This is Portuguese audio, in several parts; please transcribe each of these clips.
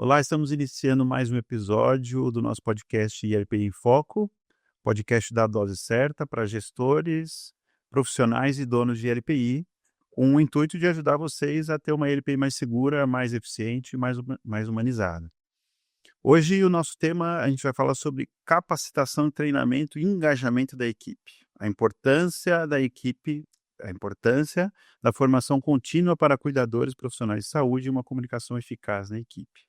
Olá, estamos iniciando mais um episódio do nosso podcast ILPI em Foco, podcast da dose certa para gestores, profissionais e donos de ILPI, com o intuito de ajudar vocês a ter uma ILPI mais segura, mais eficiente e mais humanizada. Hoje o nosso tema, a gente vai falar sobre capacitação, treinamento e engajamento da equipe. A importância da equipe, a importância da formação contínua para cuidadores profissionais de saúde e uma comunicação eficaz na equipe.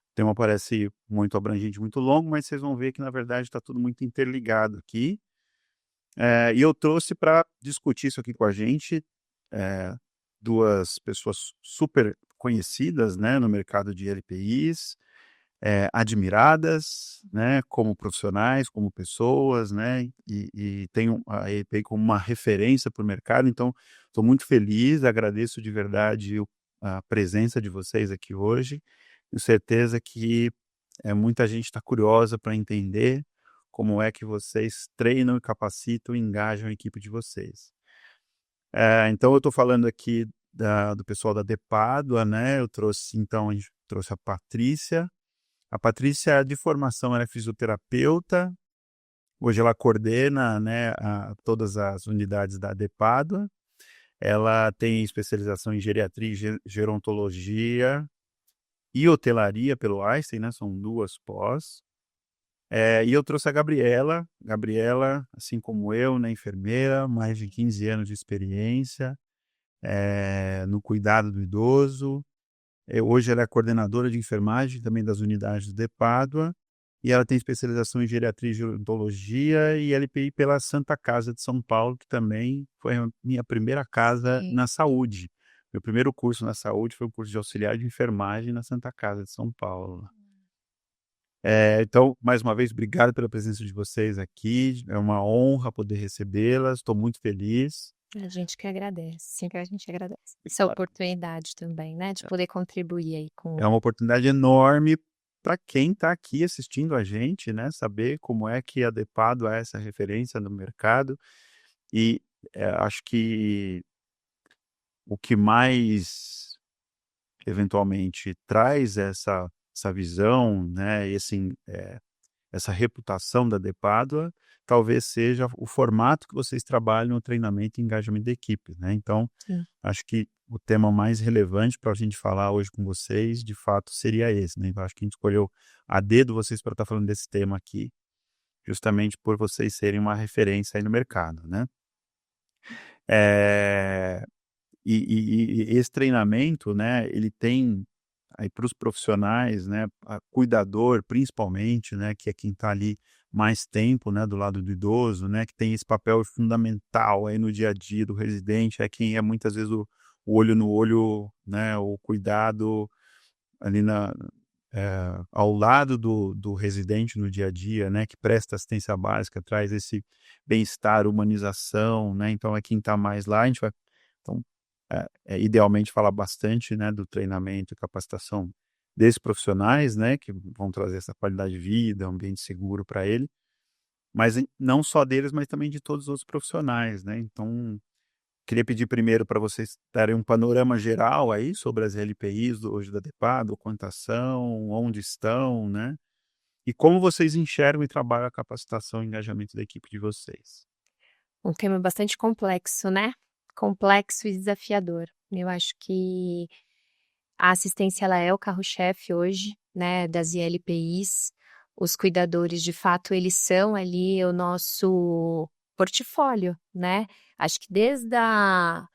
O tema parece muito abrangente, muito longo, mas vocês vão ver que, na verdade, está tudo muito interligado aqui. E eu trouxe para discutir isso aqui com a gente duas pessoas super conhecidas, né, no mercado de LPIs, admiradas, né, como profissionais, como pessoas, né, e tenho a LPI como uma referência para o mercado. Então, estou muito feliz, agradeço de verdade a presença de vocês aqui hoje. Tenho certeza que muita gente está curiosa para entender como é que vocês treinam e capacitam e engajam a equipe de vocês. Então, eu estou falando aqui do pessoal da Depádua, né? A gente trouxe a Patrícia. A Patrícia, de formação, ela é fisioterapeuta. Hoje ela coordena, né, todas as unidades da Depádua. Ela tem especialização em geriatria e gerontologia e hotelaria pelo Einstein, né? São duas pós. E eu trouxe a Gabriela. Gabriela, assim como eu, né, enfermeira, mais de 15 anos de experiência no cuidado do idoso. Hoje ela é coordenadora de enfermagem também das unidades de Pádua, e ela tem especialização em geriatria e gerontologia e LPI pela Santa Casa de São Paulo, que também foi a minha primeira casa na saúde. Meu primeiro curso na saúde foi o curso de auxiliar de enfermagem na Santa Casa de São Paulo. Então, mais uma vez, obrigado pela presença de vocês aqui. É uma honra poder recebê-las. Estou muito feliz. A gente que agradece, essa oportunidade também, né, de poder contribuir aí com... É uma oportunidade enorme para quem está aqui assistindo a gente, né, saber como é que a Depádua é essa referência no mercado. E acho que o que mais eventualmente traz essa visão, né, essa reputação da Depádua, talvez seja o formato que vocês trabalham no treinamento e engajamento da equipe, né? Então, Sim. acho que o tema mais relevante para a gente falar hoje com vocês, de fato, seria esse, né? Então, acho que a gente escolheu a dedo vocês para estar falando desse tema aqui, justamente por vocês serem uma referência aí no mercado, né? E esse treinamento, né, ele tem aí para os profissionais, né, cuidador principalmente, né, que é quem está ali mais tempo, né, do lado do idoso, né, que tem esse papel fundamental aí no dia a dia do residente, é quem é muitas vezes o olho no olho, né, o cuidado ali ao lado do residente no dia a dia, né, que presta assistência básica, traz esse bem-estar, humanização, né, então é quem está mais lá. A gente vai, então, idealmente falar bastante, né, do treinamento e capacitação desses profissionais, né, que vão trazer essa qualidade de vida, um ambiente seguro para ele, mas não só deles, mas também de todos os outros profissionais, né. Então, queria pedir primeiro para vocês darem um panorama geral aí sobre as LPIs hoje da Depádua, quantas são, onde estão, né, e como vocês enxergam e trabalham a capacitação e engajamento da equipe de vocês. Um tema bastante complexo, né, complexo e desafiador. Eu acho que a assistência, ela é o carro-chefe hoje, né, das ILPIs. Os cuidadores, de fato, eles são ali o nosso portfólio, né. Acho que desde da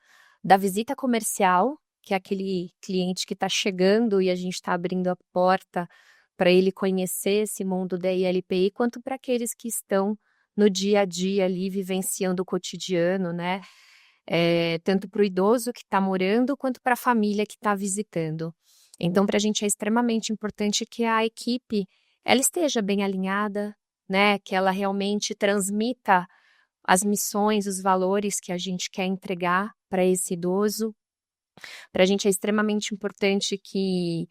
visita comercial, que é aquele cliente que está chegando e a gente está abrindo a porta para ele conhecer esse mundo da ILPI, quanto para aqueles que estão no dia a dia ali vivenciando o cotidiano, né, tanto para o idoso que está morando, quanto para a família que está visitando. Então, para a gente é extremamente importante que a equipe, ela esteja bem alinhada, né, que ela realmente transmita as missões, os valores que a gente quer entregar para esse idoso. Para a gente é extremamente importante que,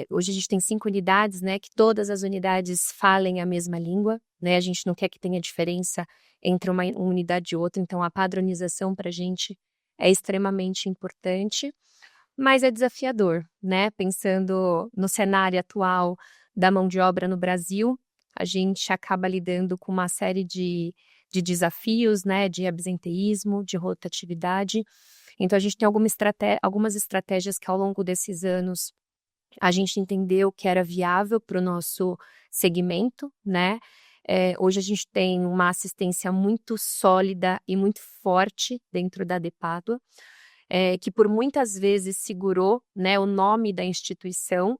hoje a gente tem 5 unidades, né, que todas as unidades falem a mesma língua, né, a gente não quer que tenha diferença entre uma unidade e outra, então a padronização para a gente é extremamente importante. mas é desafiador, né? Pensando no cenário atual da mão de obra no Brasil, a gente acaba lidando com uma série de desafios, né? De absenteísmo, de rotatividade. Então, a gente tem algumas estratégias que ao longo desses anos a gente entendeu que era viável para o nosso segmento, né? Hoje a gente tem uma assistência muito sólida e muito forte dentro da Depádua, que por muitas vezes segurou, né, o nome da instituição.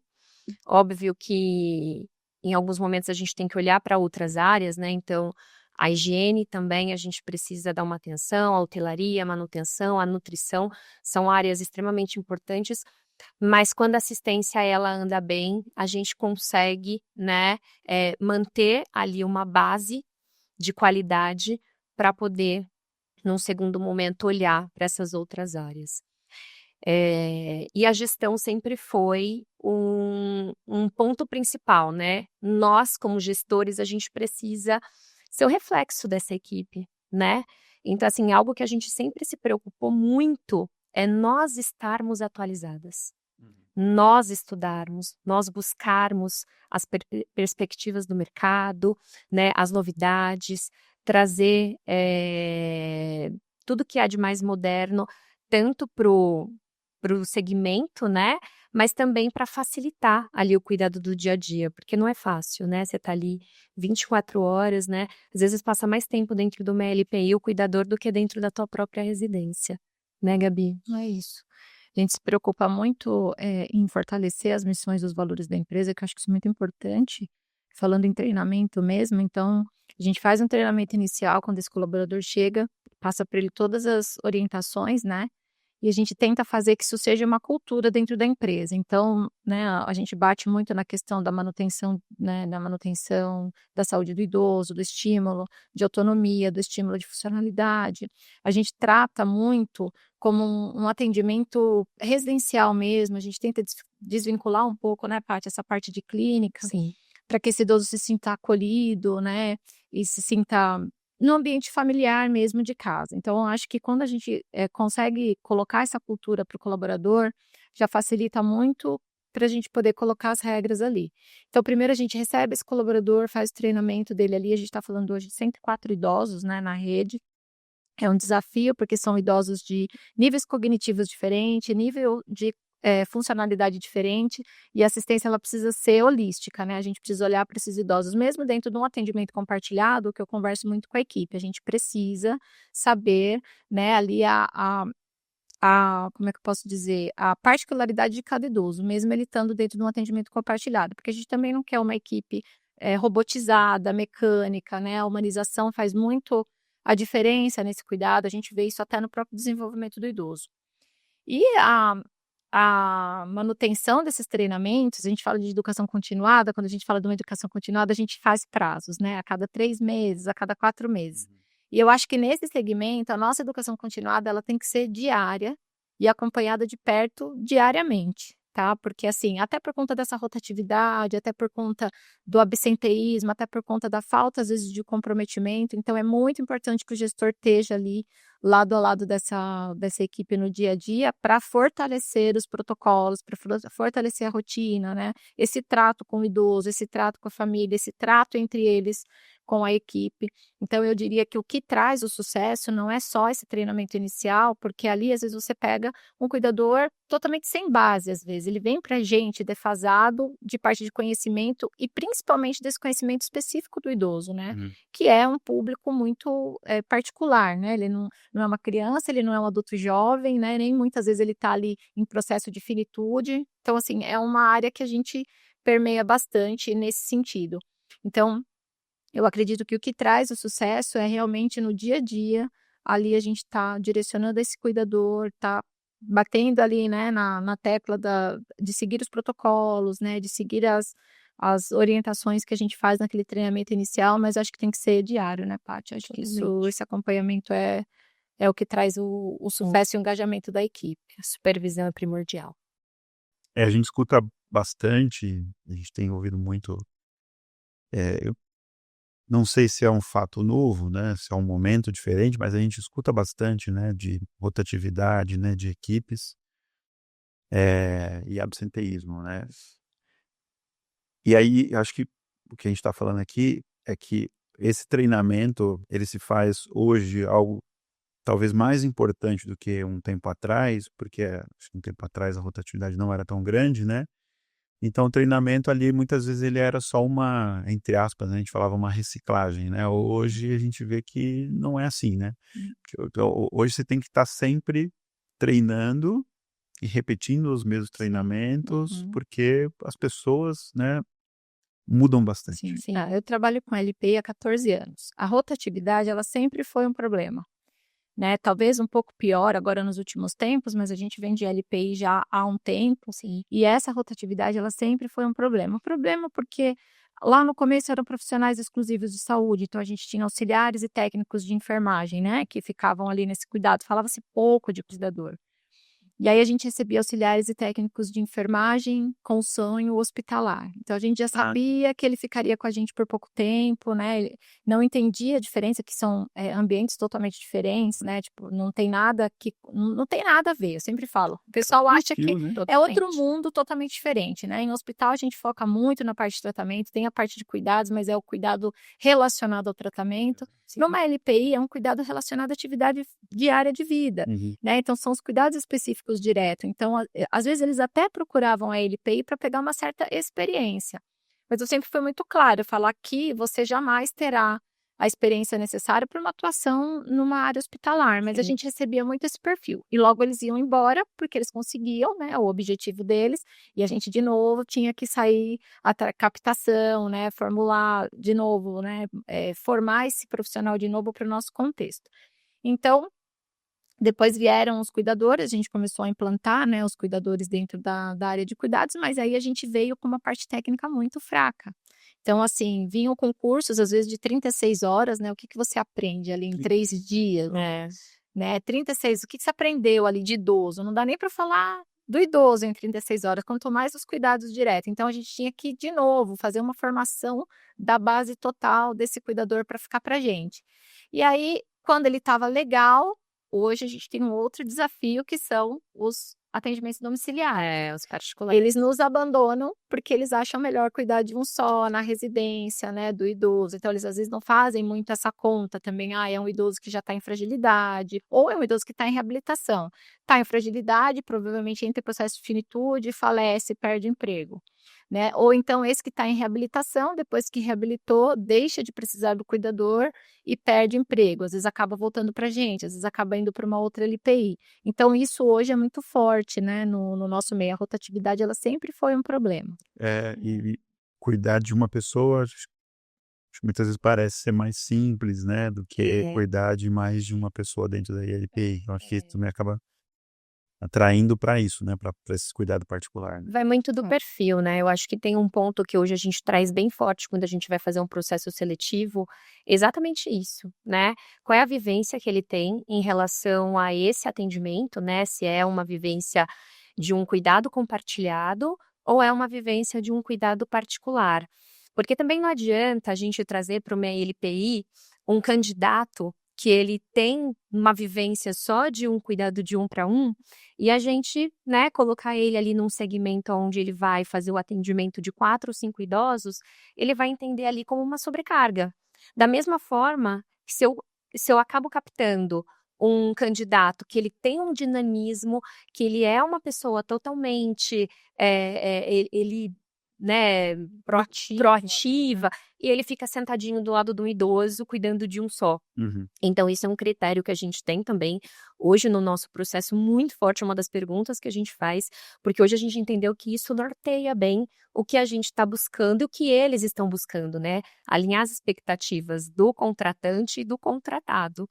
Óbvio que em alguns momentos a gente tem que olhar para outras áreas, né? Então, a higiene também a gente precisa dar uma atenção, a hotelaria, a manutenção, a nutrição, são áreas extremamente importantes, mas quando a assistência ela anda bem, a gente consegue, né, manter ali uma base de qualidade para poder, num segundo momento, olhar para essas outras áreas. E a gestão sempre foi um ponto principal, né? Nós, como gestores, a gente precisa ser o reflexo dessa equipe, né? Então, assim, algo que a gente sempre se preocupou muito é nós estarmos atualizadas, nós estudarmos, nós buscarmos as perspectivas do mercado, né, as novidades, trazer tudo que há de mais moderno, tanto para o segmento, né, mas também para facilitar ali o cuidado do dia a dia, porque não é fácil, né, você tá ali 24 horas, né, às vezes passa mais tempo dentro de uma LPI o cuidador do que dentro da tua própria residência, né, Gabi? É isso. A gente se preocupa muito em fortalecer as missões e os valores da empresa, que eu acho que isso é muito importante. Falando em treinamento mesmo, então, a gente faz um treinamento inicial quando esse colaborador chega, passa para ele todas as orientações, né? E a gente tenta fazer que isso seja uma cultura dentro da empresa. Então, né, a gente bate muito na questão da manutenção, né, da manutenção da saúde do idoso, do estímulo de autonomia, do estímulo de funcionalidade. A gente trata muito como um atendimento residencial mesmo, a gente tenta desvincular um pouco, né, Paty, essa parte de clínica, Sim. para que esse idoso se sinta acolhido, né, e se sinta no ambiente familiar mesmo de casa. Então, eu acho que quando a gente consegue colocar essa cultura para o colaborador, já facilita muito para a gente poder colocar as regras ali. Então, primeiro a gente recebe esse colaborador, faz o treinamento dele ali, a gente está falando hoje de 104 idosos, né, na rede. É um desafio, porque são idosos de níveis cognitivos diferentes, nível de funcionalidade diferente, e a assistência ela precisa ser holística, né? A gente precisa olhar para esses idosos, mesmo dentro de um atendimento compartilhado, que eu converso muito com a equipe. A gente precisa saber, né, ali como é que eu posso dizer, a particularidade de cada idoso, mesmo ele estando dentro de um atendimento compartilhado, porque a gente também não quer uma equipe robotizada, mecânica, né? A humanização faz muito a diferença nesse cuidado, a gente vê isso até no próprio desenvolvimento do idoso. E a manutenção desses treinamentos, a gente fala de educação continuada, quando a gente fala de uma educação continuada, a gente faz prazos, né? A cada 3 meses, a cada 4 meses. E eu acho que nesse segmento, a nossa educação continuada, ela tem que ser diária e acompanhada de perto diariamente, tá? Porque, assim, até por conta dessa rotatividade, até por conta do absenteísmo, até por conta da falta, às vezes, de comprometimento. Então, é muito importante que o gestor esteja ali, lado a lado dessa equipe no dia a dia, para fortalecer os protocolos, para fortalecer a rotina, né? Esse trato com o idoso, esse trato com a família, esse trato entre eles com a equipe. Então, eu diria que o que traz o sucesso não é só esse treinamento inicial, porque ali, às vezes, você pega um cuidador totalmente sem base, às vezes. Ele vem para a gente defasado de parte de conhecimento e principalmente desse conhecimento específico do idoso, né? Que é um público muito particular, né? Ele não é uma criança, ele não é um adulto jovem, né? Nem muitas vezes ele está ali em processo de finitude. Então, assim, é uma área que a gente permeia bastante nesse sentido. Então, eu acredito que o que traz o sucesso é realmente no dia a dia, ali a gente está direcionando esse cuidador, está batendo ali, né, na tecla de seguir os protocolos, né, de seguir as orientações que a gente faz naquele treinamento inicial, mas acho que tem que ser diário, né, Paty? Acho que esse acompanhamento é o que traz o sucesso e o engajamento da equipe. A supervisão é primordial. A gente escuta bastante, a gente tem ouvido muito. Eu não sei se é um fato novo, né? Se é um momento diferente, mas a gente escuta bastante, né? De rotatividade, né? De equipes. e absenteísmo, né? E aí, eu acho que o que a gente está falando aqui é que esse treinamento, ele se faz hoje algo talvez mais importante do que um tempo atrás, porque acho que um tempo atrás a rotatividade não era tão grande, né? Então o treinamento ali, muitas vezes ele era só uma, entre aspas, né, a gente falava uma reciclagem, né? Hoje a gente vê que não é assim, né? Então, hoje você tem que estar sempre treinando e repetindo os mesmos treinamentos, porque as pessoas, né, mudam bastante. Sim. Eu trabalho com LPI há 14 anos. A rotatividade, ela sempre foi um problema, né? Talvez um pouco pior agora nos últimos tempos, mas a gente vem de LPI já há um tempo, e essa rotatividade, ela sempre foi um problema. Um problema porque lá no começo eram profissionais exclusivos de saúde, então a gente tinha auxiliares e técnicos de enfermagem, né, que ficavam ali nesse cuidado. Falava-se pouco de cuidador. E aí a gente recebia auxiliares e técnicos de enfermagem com sonho hospitalar. Então a gente já sabia que ele ficaria com a gente por pouco tempo, né? Ele não entendia a diferença, que são ambientes totalmente diferentes, né? Tipo, não tem nada a ver. Eu sempre falo. O pessoal acha que é outro mundo totalmente diferente, né? Em hospital a gente foca muito na parte de tratamento, tem a parte de cuidados, mas é o cuidado relacionado ao tratamento. Numa LPI é um cuidado relacionado à atividade diária de vida, né? Então são os cuidados específicos direto. Então, às vezes eles até procuravam a LPI para pegar uma certa experiência. Mas eu sempre fui muito clara, falar que você jamais terá a experiência necessária para uma atuação numa área hospitalar, mas a gente recebia muito esse perfil. E logo eles iam embora, porque eles conseguiam, né, o objetivo deles, e a gente, de novo, tinha que sair a captação, né, formular de novo, né, formar esse profissional de novo para o nosso contexto. Então, depois vieram os cuidadores, a gente começou a implantar, né, os cuidadores dentro da área de cuidados, mas aí a gente veio com uma parte técnica muito fraca. Então, assim, vinham concursos, às vezes, de 36 horas, né? O que você aprende ali em 3 dias? Né? 36, o que você aprendeu ali de idoso? Não dá nem para falar do idoso em 36 horas, quanto mais os cuidados diretos. Então, a gente tinha que, de novo, fazer uma formação da base total desse cuidador para ficar para a gente. E aí, quando ele estava legal, hoje a gente tem um outro desafio, que são os atendimentos domiciliares. Os particulares. Eles nos abandonam porque eles acham melhor cuidar de um só na residência, né, do idoso. Então, eles às vezes não fazem muito essa conta também. É um idoso que já está em fragilidade, ou é um idoso que está em reabilitação. Está em fragilidade, provavelmente entra em processo de finitude, falece, perde emprego. Né? Ou então esse que está em reabilitação, depois que reabilitou, deixa de precisar do cuidador e perde emprego. Às vezes acaba voltando para a gente, às vezes acaba indo para uma outra LPI. Então isso hoje é muito forte, né, no nosso meio. A rotatividade, ela sempre foi um problema. E cuidar de uma pessoa, acho que muitas vezes parece ser mais simples, né, do que cuidar de mais de uma pessoa dentro da LPI. Eu acho que isso também acaba atraindo para isso, né, para esse cuidado particular. Né? Vai muito do perfil, né? Eu acho que tem um ponto que hoje a gente traz bem forte quando a gente vai fazer um processo seletivo, exatamente isso, né? Qual é a vivência que ele tem em relação a esse atendimento, né? Se é uma vivência de um cuidado compartilhado ou é uma vivência de um cuidado particular. Porque também não adianta a gente trazer para uma LPI um candidato que ele tem uma vivência só de um cuidado de 1 para 1, e a gente, né, colocar ele ali num segmento onde ele vai fazer o atendimento de 4 ou 5 idosos, ele vai entender ali como uma sobrecarga. Da mesma forma, se eu acabo captando um candidato que ele tem um dinamismo, que ele é uma pessoa totalmente, ele, né, proativa, e ele fica sentadinho do lado do idoso, cuidando de um só. Então, isso é um critério que a gente tem também hoje no nosso processo muito forte, é uma das perguntas que a gente faz, porque hoje a gente entendeu que isso norteia bem o que a gente está buscando e o que eles estão buscando, né? Alinhar as expectativas do contratante e do contratado.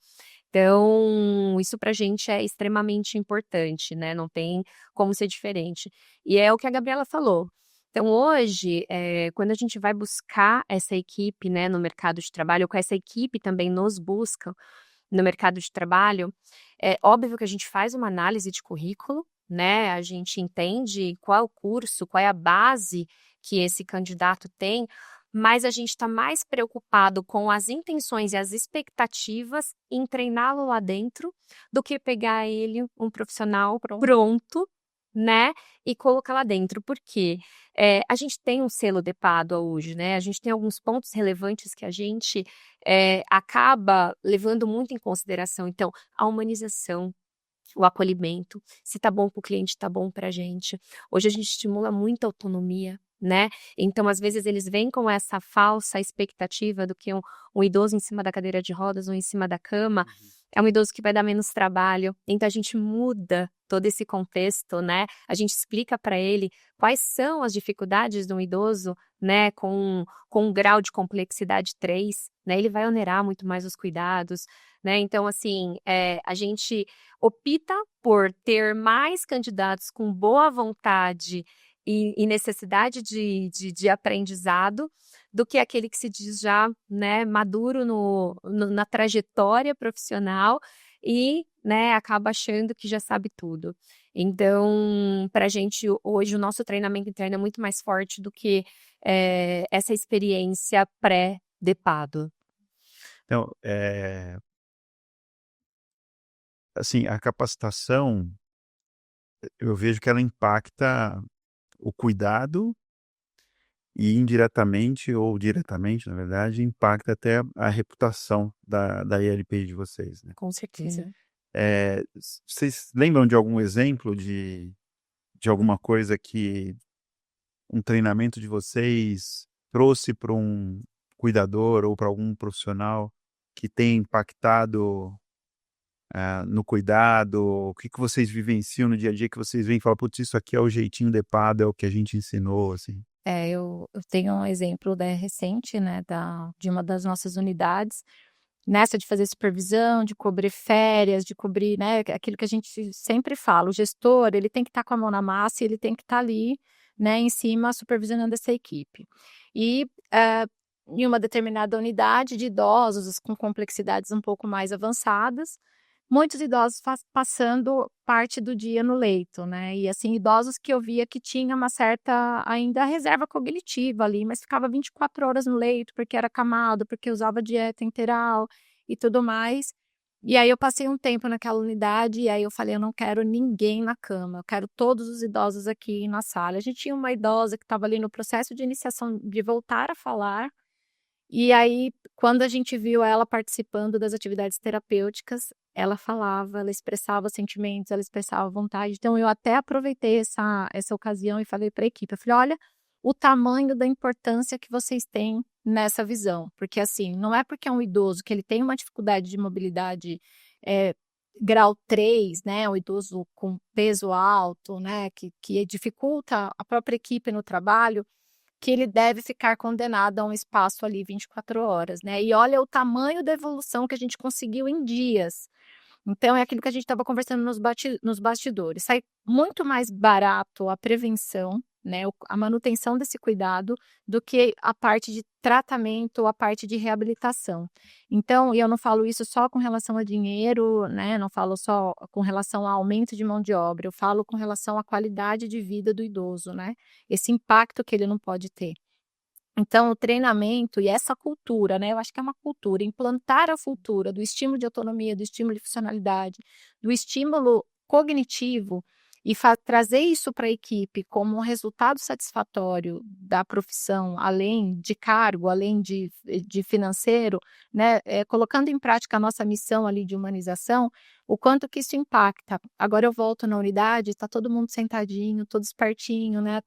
Então, isso para a gente é extremamente importante, né? Não tem como ser diferente. E é o que a Gabriela falou. Então, hoje, quando a gente vai buscar essa equipe, né, no mercado de trabalho, ou com essa equipe também nos busca no mercado de trabalho, é óbvio que a gente faz uma análise de currículo, né, a gente entende qual é o curso, qual é a base que esse candidato tem, mas a gente está mais preocupado com as intenções e as expectativas em treiná-lo lá dentro do que pegar ele, um profissional pronto, né, e colocar lá dentro. Por quê? A gente tem um selo DEPADO hoje, né, a gente tem alguns pontos relevantes que a gente, acaba levando muito em consideração. Então, a humanização, o acolhimento, se tá bom para o cliente, tá bom para a gente. Hoje a gente estimula muito a autonomia, né, então às vezes eles vêm com essa falsa expectativa do que um idoso em cima da cadeira de rodas ou em cima da cama, é um idoso que vai dar menos trabalho, então a gente muda todo esse contexto, né, a gente explica para ele quais são as dificuldades de um idoso, né, com um grau de complexidade 3, né, ele vai onerar muito mais os cuidados, né, então assim, a gente opta por ter mais candidatos com boa vontade e necessidade de aprendizado, do que aquele que se diz já, né, maduro na trajetória profissional e, né, acaba achando que já sabe tudo. Então, para a gente, hoje, o nosso treinamento interno é muito mais forte do que essa experiência pré-DEPADO. Então, assim, a capacitação, eu vejo que ela impacta o cuidado e indiretamente ou diretamente, na verdade, impacta até a reputação da ILP de vocês, né? Com certeza. Vocês lembram de algum exemplo de alguma coisa que um treinamento de vocês trouxe para um cuidador ou para algum profissional que tenha impactado no cuidado? O que vocês vivenciam no dia a dia que vocês veem e falam, putz, isso aqui é o jeitinho DEPADO, é o que a gente ensinou, assim? Eu tenho um exemplo, né, recente, né, de uma das nossas unidades, nessa de fazer supervisão, de cobrir férias, de cobrir, né, aquilo que a gente sempre fala, o gestor, ele tem que estar com a mão na massa e ele tem que estar ali, né, em cima, supervisionando essa equipe. E, em uma determinada unidade de idosos com complexidades um pouco mais avançadas, muitos idosos passando parte do dia no leito, né, e assim, idosos que eu via que tinha uma certa ainda reserva cognitiva ali, mas ficava 24 horas no leito, porque era acamado, porque usava dieta enteral e tudo mais. E aí eu passei um tempo naquela unidade e aí eu falei: "Eu não quero ninguém na cama, eu quero todos os idosos aqui na sala". A gente tinha uma idosa que estava ali no processo de iniciação de voltar a falar, e aí, quando a gente viu ela participando das atividades terapêuticas, ela falava, ela expressava sentimentos, ela expressava vontade. Então, eu até aproveitei essa ocasião e falei para a equipe, eu falei: "Olha, o tamanho da importância que vocês têm nessa visão", porque assim, não é porque é um idoso que ele tem uma dificuldade de mobilidade, eh, grau 3, né, um idoso com peso alto, né, que dificulta a própria equipe no trabalho, que ele deve ficar condenado a um espaço ali 24 horas, né. E olha o tamanho da evolução que a gente conseguiu em dias. Então é aquilo que a gente estava conversando nos bastidores, sai muito mais barato a prevenção, né, a manutenção desse cuidado, do que a parte de tratamento ou a parte de reabilitação. Então, e eu não falo isso só com relação a dinheiro, né, não falo só com relação a aumento de mão de obra, eu falo com relação à qualidade de vida do idoso, né, esse impacto que ele não pode ter. Então, o treinamento e essa cultura, né, eu acho que é uma cultura, implantar a cultura do estímulo de autonomia, do estímulo de funcionalidade, do estímulo cognitivo e trazer isso para a equipe como um resultado satisfatório da profissão, além de cargo, além de financeiro, né, colocando em prática a nossa missão ali de humanização, o quanto que isso impacta. Agora eu volto na unidade, está todo mundo sentadinho, todo espertinho, né,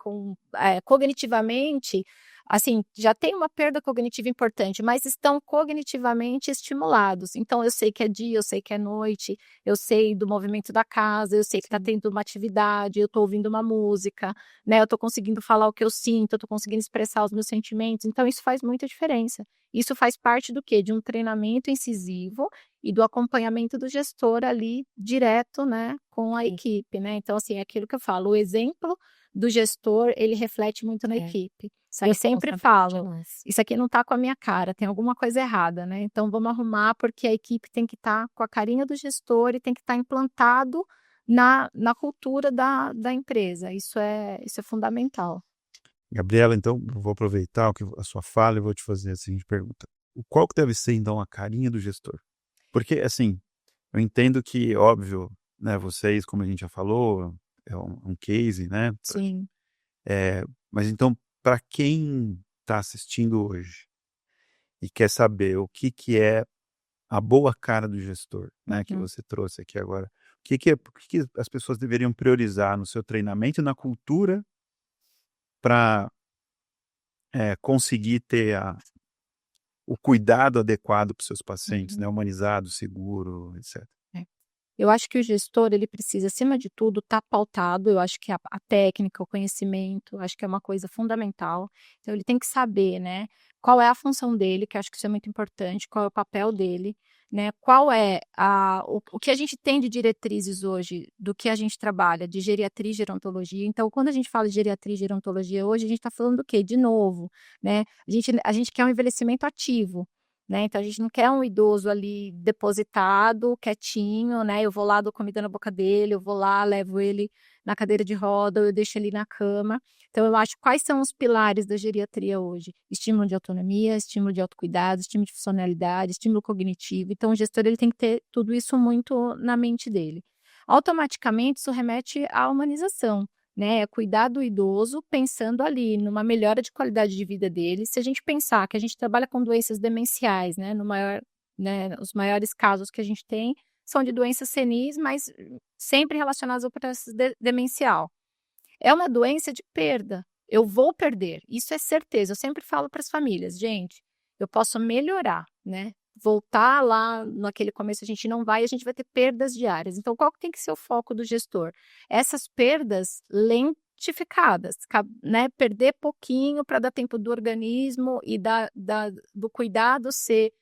cognitivamente, assim, já tem uma perda cognitiva importante, mas estão cognitivamente estimulados. Então, eu sei que é dia, eu sei que é noite, eu sei do movimento da casa, eu sei que está tendo uma atividade, eu estou ouvindo uma música, né? Eu estou conseguindo falar o que eu sinto, eu estou conseguindo expressar os meus sentimentos. Então, isso faz muita diferença. Isso faz parte do quê? De um treinamento incisivo e do acompanhamento do gestor ali direto, né, com a equipe, né? Então, assim, é aquilo que eu falo, o exemplo do gestor, ele reflete muito na equipe. Eu sempre falo, isso aqui não está com a minha cara, tem alguma coisa errada, né? Então vamos arrumar, porque a equipe tem que estar com a carinha do gestor e tem que estar implantado na cultura da empresa. Isso é fundamental. Gabriela, então, eu vou aproveitar a sua fala e vou te fazer a seguinte pergunta. Qual que deve ser, então, a carinha do gestor? Porque, assim, eu entendo que, óbvio, né, vocês, como a gente já falou, um case, né? Sim. Mas então, para quem está assistindo hoje e quer saber o que é a boa cara do gestor, né, que Uhum. você trouxe aqui agora, o que as pessoas deveriam priorizar no seu treinamento e na cultura para conseguir ter o cuidado adequado para os seus pacientes, né, Uhum. humanizado, seguro, etc. É. Eu acho que o gestor, ele precisa, acima de tudo, estar pautado. Eu acho que a técnica, o conhecimento, acho que é uma coisa fundamental. Então, ele tem que saber, né, qual é a função dele, que eu acho que isso é muito importante, qual é o papel dele, né, qual é o que a gente tem de diretrizes hoje, do que a gente trabalha, de geriatria e gerontologia. Então, quando a gente fala de geriatria e gerontologia hoje, a gente está falando do quê? De novo, né, a gente quer um envelhecimento ativo. Né, então a gente não quer um idoso ali depositado, quietinho, né, eu vou lá, dou comida na boca dele, eu vou lá, levo ele na cadeira de roda, eu deixo ele na cama. Então eu acho quais são os pilares da geriatria hoje: estímulo de autonomia, estímulo de autocuidado, estímulo de funcionalidade, estímulo cognitivo. Então o gestor, ele tem que ter tudo isso muito na mente dele. Automaticamente isso remete à humanização, né, é cuidar do idoso pensando ali numa melhora de qualidade de vida dele. Se a gente pensar que a gente trabalha com doenças demenciais, né, os maiores casos que a gente tem são de doenças senis, mas sempre relacionadas ao processo demencial. É uma doença de perda. Eu vou perder, isso é certeza. Eu sempre falo para as famílias, gente, eu posso melhorar, né? Voltar lá naquele começo a gente não vai, a gente vai ter perdas diárias. Então, qual que tem que ser o foco do gestor? Essas perdas lentificadas, né? Perder pouquinho para dar tempo do organismo e do cuidado ser,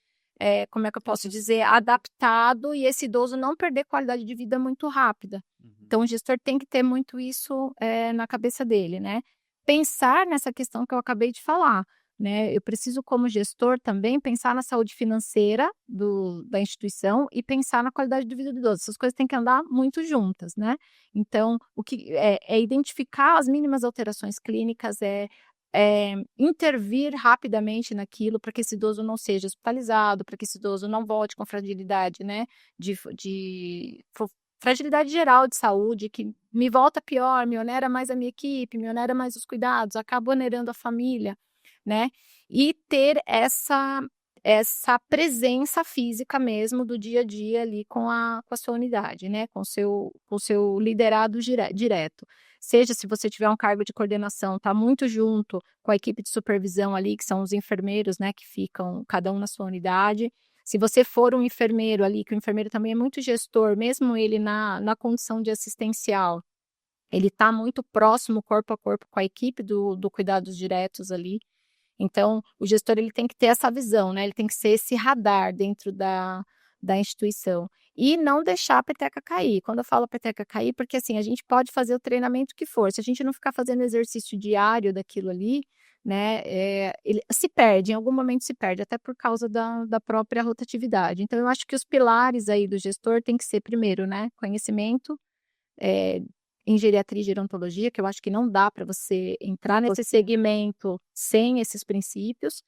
como é que eu posso dizer, adaptado, e esse idoso não perder qualidade de vida muito rápida. Então, o gestor tem que ter muito isso na cabeça dele, né? Pensar nessa questão que eu acabei de falar, né? Eu preciso, como gestor, também pensar na saúde financeira da instituição e pensar na qualidade de vida do idoso. Essas coisas têm que andar muito juntas, né? Então, o que é identificar as mínimas alterações clínicas, intervir rapidamente naquilo para que esse idoso não seja hospitalizado, para que esse idoso não volte com fragilidade, né? Fragilidade geral de saúde, que me volta pior, me onera mais a minha equipe, me onera mais os cuidados, acaba onerando a família, né? E ter essa presença física mesmo do dia a dia ali com a sua unidade, né? Com o seu liderado direto. Seja se você tiver um cargo de coordenação, tá muito junto com a equipe de supervisão ali, que são os enfermeiros, né? Que ficam cada um na sua unidade. Se você for um enfermeiro ali, que o enfermeiro também é muito gestor, mesmo ele na condição de assistencial, ele está muito próximo, corpo a corpo, com a equipe do cuidados diretos ali. Então, o gestor, ele tem que ter essa visão, né? Ele tem que ser esse radar dentro da instituição. E não deixar a peteca cair. Quando eu falo peteca cair, porque assim, a gente pode fazer o treinamento que for. Se a gente não ficar fazendo exercício diário daquilo ali, né, ele se perde, em algum momento se perde, até por causa da própria rotatividade. Então, eu acho que os pilares aí do gestor tem que ser, primeiro, né, conhecimento, em geriatria e gerontologia, que eu acho que não dá para você entrar nesse segmento sem esses princípios,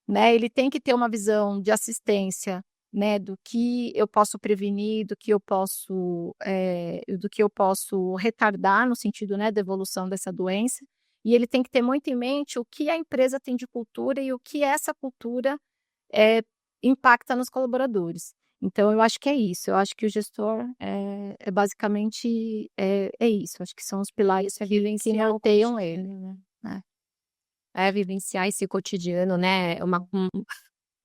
né? Ele tem que ter uma visão de assistência, né, do que eu posso prevenir, do que eu posso retardar no sentido, né, da evolução dessa doença. E ele tem que ter muito em mente o que a empresa tem de cultura e o que essa cultura impacta nos colaboradores. Então, eu acho que é isso. Eu acho que o gestor basicamente isso. Acho que são os pilares que norteiam ele, né? Vivenciar esse cotidiano, né?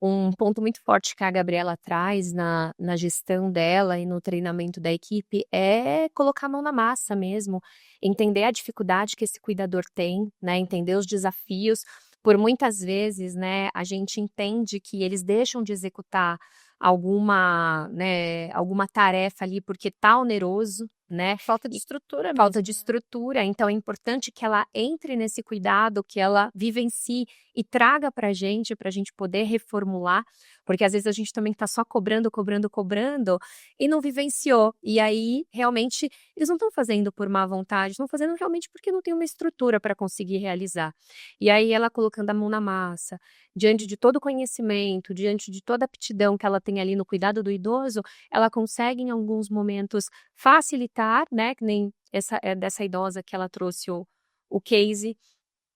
Um ponto muito forte que a Gabriela traz na gestão dela e no treinamento da equipe é colocar a mão na massa mesmo, entender a dificuldade que esse cuidador tem, né? Entender os desafios. Por muitas vezes, né, a gente entende que eles deixam de executar alguma tarefa ali porque tá oneroso, né? Falta de estrutura mesmo. Falta de estrutura, então é importante que ela entre nesse cuidado, que ela vivencie e traga para a gente poder reformular, porque às vezes a gente também está só cobrando e não vivenciou. E aí, realmente, eles não estão fazendo por má vontade, estão fazendo realmente porque não tem uma estrutura para conseguir realizar. E aí ela colocando a mão na massa, diante de todo o conhecimento, diante de toda a aptidão que ela tem ali no cuidado do idoso, ela consegue em alguns momentos facilitar, né, que nem dessa idosa que ela trouxe o case.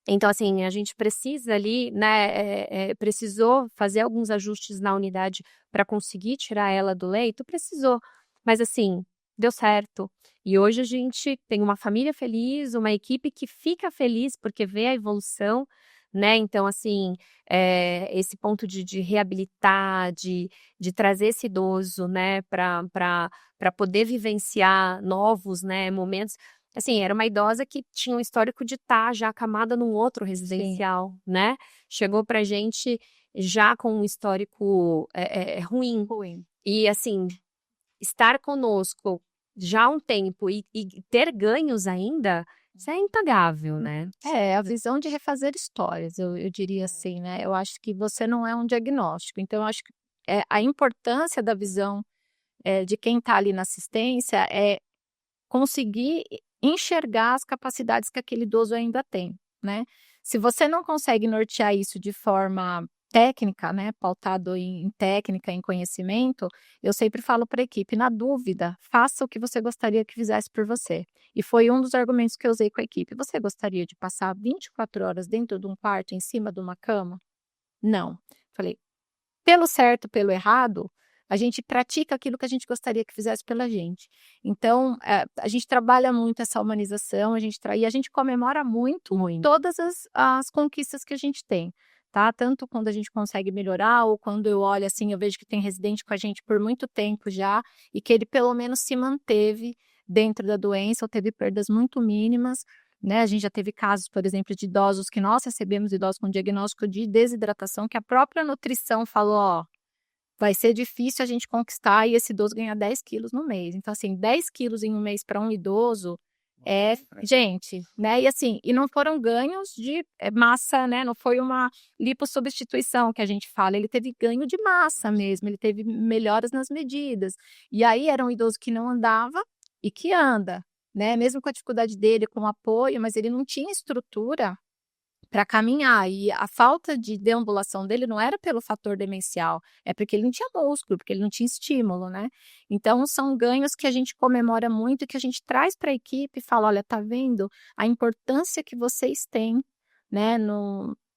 Então, assim, a gente precisa ali, né, precisou fazer alguns ajustes na unidade para conseguir tirar ela do leito, precisou, mas assim, deu certo. E hoje a gente tem uma família feliz, uma equipe que fica feliz porque vê a evolução, né? Então, assim, esse ponto de reabilitar, de trazer esse idoso, né, para poder vivenciar novos, né, momentos. Assim, era uma idosa que tinha um histórico de estar já acamada num outro residencial, né? Chegou pra gente já com um histórico ruim. E, assim, estar conosco já há um tempo e ter ganhos ainda, isso é impagável, né? A visão de refazer histórias, eu diria assim, né? Eu acho que você não é um diagnóstico. Então, eu acho que a importância da visão de quem está ali na assistência é conseguir enxergar as capacidades que aquele idoso ainda tem, né? Se você não consegue nortear isso de forma técnica, né, pautado em técnica, em conhecimento, eu sempre falo para a equipe, na dúvida, faça o que você gostaria que fizesse por você. E foi um dos argumentos que eu usei com a equipe. Você gostaria de passar 24 horas dentro de um quarto, em cima de uma cama? Não. Falei, pelo certo, pelo errado, a gente pratica aquilo que a gente gostaria que fizesse pela gente. Então, a gente trabalha muito essa humanização, e a gente comemora muito todas as conquistas que a gente tem, tá? Tanto quando a gente consegue melhorar, ou quando eu olho assim, eu vejo que tem residente com a gente por muito tempo já, e que ele pelo menos se manteve dentro da doença, ou teve perdas muito mínimas, né? A gente já teve casos, por exemplo, de idosos que nós recebemos, idosos com diagnóstico de desidratação, que a própria nutrição falou, ó, vai ser difícil a gente conquistar e esse idoso ganhar 10 quilos no mês. Então, assim, 10 quilos em um mês para um idoso gente, né? E assim, e não foram ganhos de massa, né? Não foi uma lipossubstituição que a gente fala, ele teve ganho de massa mesmo, ele teve melhoras nas medidas. E aí era um idoso que não andava e que anda, né? Mesmo com a dificuldade dele, com o apoio, mas ele não tinha estrutura para caminhar. E a falta de deambulação dele não era pelo fator demencial, é porque ele não tinha músculo, porque ele não tinha estímulo, né? Então, são ganhos que a gente comemora muito e que a gente traz para a equipe e fala: olha, tá vendo a importância que vocês têm, né,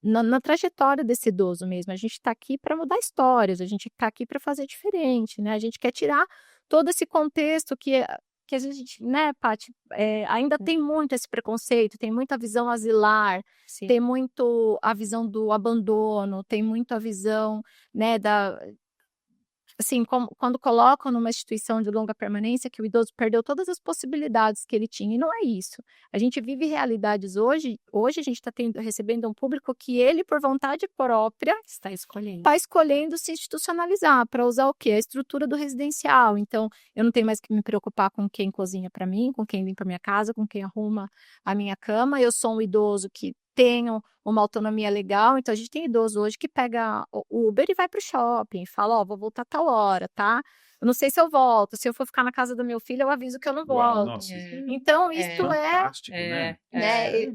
na trajetória desse idoso mesmo. A gente está aqui para mudar histórias, a gente está aqui para fazer diferente, né? A gente quer tirar todo esse contexto que a gente, né, Paty, ainda tem muito esse preconceito, tem muita visão asilar, Sim. tem muito a visão do abandono, tem muito a visão, né, assim, quando colocam numa instituição de longa permanência que o idoso perdeu todas as possibilidades que ele tinha, e não é isso. A gente vive realidades hoje a gente está recebendo um público que ele, por vontade própria, Está escolhendo. está escolhendo se institucionalizar para usar o quê? A estrutura do residencial. Então, eu não tenho mais que me preocupar com quem cozinha para mim, com quem limpa a minha casa, com quem arruma a minha cama. Eu sou um idoso que tenho uma autonomia legal, então a gente tem idoso hoje que pega o Uber e vai para o shopping, fala, ó, vou voltar tal hora, tá? Eu não sei se eu volto, se eu for ficar na casa do meu filho, eu aviso que eu não volto. Nossa, Então, isso fantástico, né?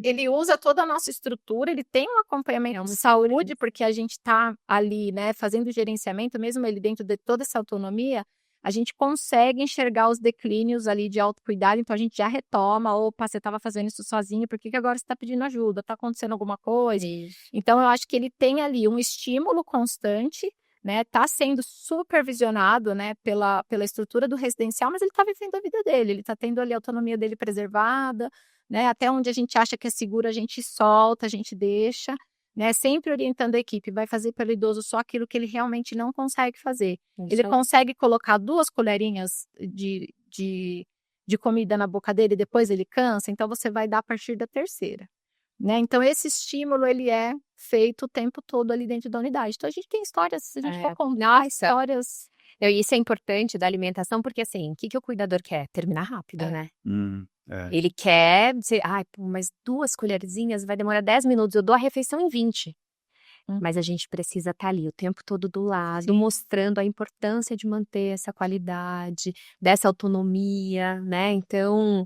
ele usa toda a nossa estrutura, ele tem um acompanhamento de saúde, porque a gente está ali, né, fazendo o gerenciamento, mesmo ele dentro de toda essa autonomia, a gente consegue enxergar os declínios ali de autocuidado, então a gente já retoma, opa, você estava fazendo isso sozinho, por que agora você está pedindo ajuda? Está acontecendo alguma coisa? Isso. Então, eu acho que ele tem ali um estímulo constante, né? Está sendo supervisionado, né, pela estrutura do residencial, mas ele está vivendo a vida dele, ele está tendo ali a autonomia dele preservada, né? Até onde a gente acha que é seguro, a gente solta, a gente deixa, né? Sempre orientando a equipe, vai fazer pelo idoso só aquilo que ele realmente não consegue fazer. Ele consegue colocar 2 colherinhas de comida na boca dele, depois ele cansa, então você vai dar a partir da 3ª. Né? Então, esse estímulo, ele é feito o tempo todo ali dentro da unidade. Então, a gente tem histórias, se a gente for contar histórias... Isso é importante da alimentação, porque assim, o que o cuidador quer? Terminar rápido, né? Ele quer dizer, mas 2 colherzinhas vai demorar 10 minutos, eu dou a refeição em 20. Mas a gente precisa estar ali o tempo todo do lado, mostrando a importância de manter essa qualidade, dessa autonomia, né? Então,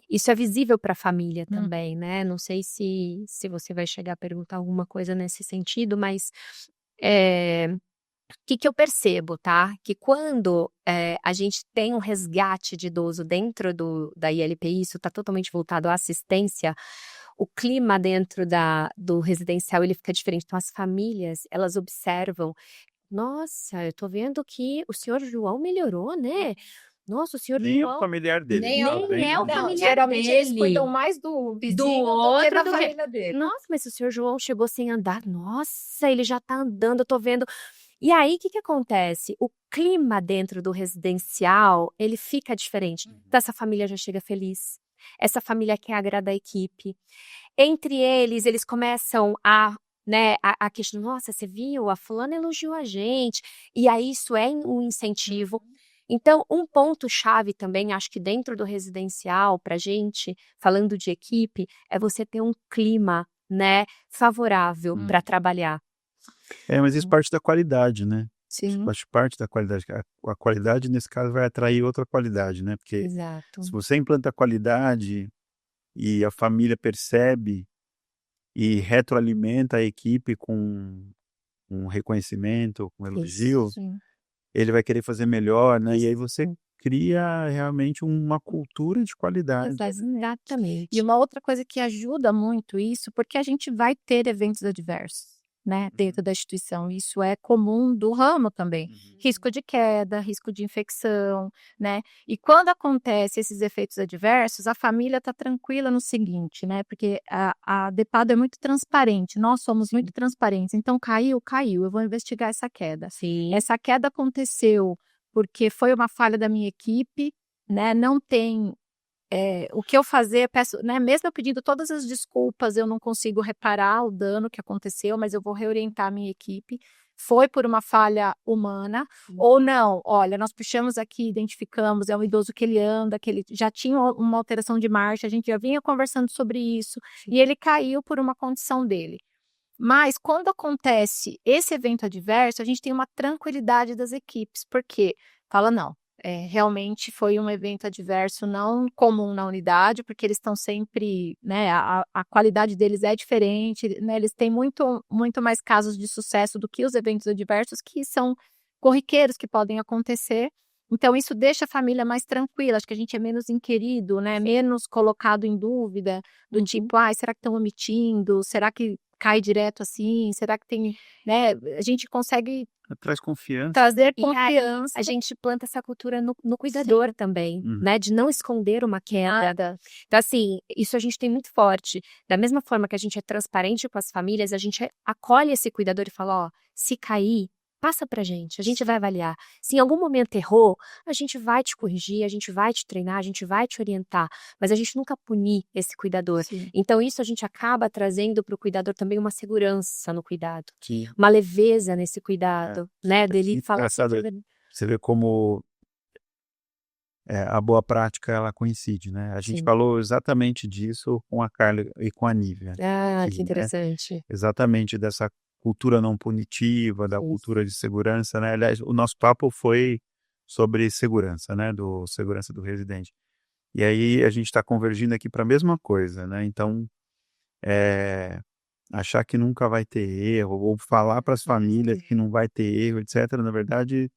isso é visível para a família também, né? Não sei se você vai chegar a perguntar alguma coisa nesse sentido, mas que eu percebo, tá? Que quando a gente tem um resgate de idoso dentro da ILPI, isso está totalmente voltado à assistência, o clima dentro do residencial ele fica diferente. Então, as famílias, elas observam, nossa, eu tô vendo que o senhor João melhorou, né? Nossa, o senhor Nem é o João familiar dele. Nem tá é o- bem? nem é o Não, familiar geralmente eles dele. cuidam mais do Do vizinho do que outro da do que... família dele. Nossa, mas o senhor João chegou sem andar. Nossa, ele já tá andando, eu tô vendo. E aí, o que acontece? O clima dentro do residencial, ele fica diferente. Então, essa família já chega feliz. Essa família quer agradar a equipe. Entre eles começam né, a questionar, nossa, você viu? A fulana elogiou a gente. E aí, isso é um incentivo. Então, um ponto-chave também, acho que dentro do residencial, pra gente, falando de equipe, é você ter um clima, né, favorável para trabalhar. Mas isso parte da qualidade, né? Sim. Faz parte da qualidade. A qualidade, nesse caso, vai atrair outra qualidade, né? Porque Exato. se você implanta qualidade e a família percebe e retroalimenta a equipe com um reconhecimento, com elogio, Sim. ele vai querer fazer melhor, né? E aí você cria realmente uma cultura de qualidade. Exatamente. E uma outra coisa que ajuda muito isso, porque a gente vai ter eventos adversos, né, dentro da instituição. Isso é comum do ramo também. Risco de queda, risco de infecção, né? E quando acontece esses efeitos adversos, a família está tranquila no seguinte, né? Porque a DEPADO é muito transparente, nós somos muito transparentes. Então, caiu, eu vou investigar essa queda. Sim. Essa queda aconteceu porque foi uma falha da minha equipe, né? Não tem o que eu fazer, peço, né? Mesmo eu pedindo todas as desculpas, eu não consigo reparar o dano que aconteceu, mas eu vou reorientar a minha equipe. Foi por uma falha humana, ou não, olha, nós puxamos aqui, identificamos, é um idoso que ele anda, que ele já tinha uma alteração de marcha, a gente já vinha conversando sobre isso, e ele caiu por uma condição dele. Mas quando acontece esse evento adverso, a gente tem uma tranquilidade das equipes, porque fala, não, realmente foi um evento adverso não comum na unidade, porque eles estão sempre, né, a qualidade deles é diferente, né, eles têm muito, muito mais casos de sucesso do que os eventos adversos, que são corriqueiros, que podem acontecer. Então, isso deixa a família mais tranquila, acho que a gente é menos inquirido, né, menos colocado em dúvida, do tipo, será que estão omitindo? Será que cai direto assim? Será que tem, né? A gente consegue Traz confiança. trazer E aí, confiança. a gente planta essa cultura no cuidador também, Uhum. né? De não esconder uma queda. Nada. Então, assim, isso a gente tem muito forte. Da mesma forma que a gente é transparente com as famílias, a gente acolhe esse cuidador e fala, ó, se cair, passa pra gente, a gente vai avaliar. Se em algum momento errou, a gente vai te corrigir, a gente vai te treinar, a gente vai te orientar, mas a gente nunca punir esse cuidador. Sim. Então, isso a gente acaba trazendo para o cuidador também uma segurança no cuidado, Sim. uma leveza nesse cuidado, né? Dele falar. Engraçado, você vê como a boa prática ela coincide, né? A gente Sim. falou exatamente disso com a Carla e com a Nívia. Ah, Aqui, que né? interessante. Exatamente dessa cultura não punitiva, da Isso. cultura de segurança, né? Aliás, o nosso papo foi sobre segurança, né? Do segurança do residente. E aí a gente está convergindo aqui para a mesma coisa, né? Então, achar que nunca vai ter erro, ou falar para as famílias que não vai ter erro, etc., na verdade,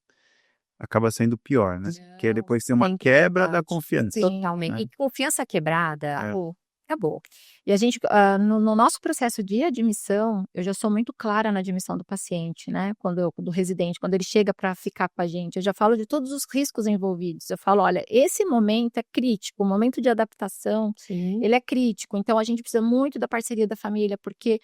acaba sendo pior, né? Porque depois tem uma Sempre quebra da verdade. confiança. Totalmente. né? E confiança quebrada, acabou. E a gente, no nosso processo de admissão, eu já sou muito clara na admissão do paciente, né? Do residente, quando ele chega para ficar com a gente, eu já falo de todos os riscos envolvidos. Eu falo, olha, esse momento é crítico, o momento de adaptação, Sim. ele é crítico. Então, a gente precisa muito da parceria da família, porque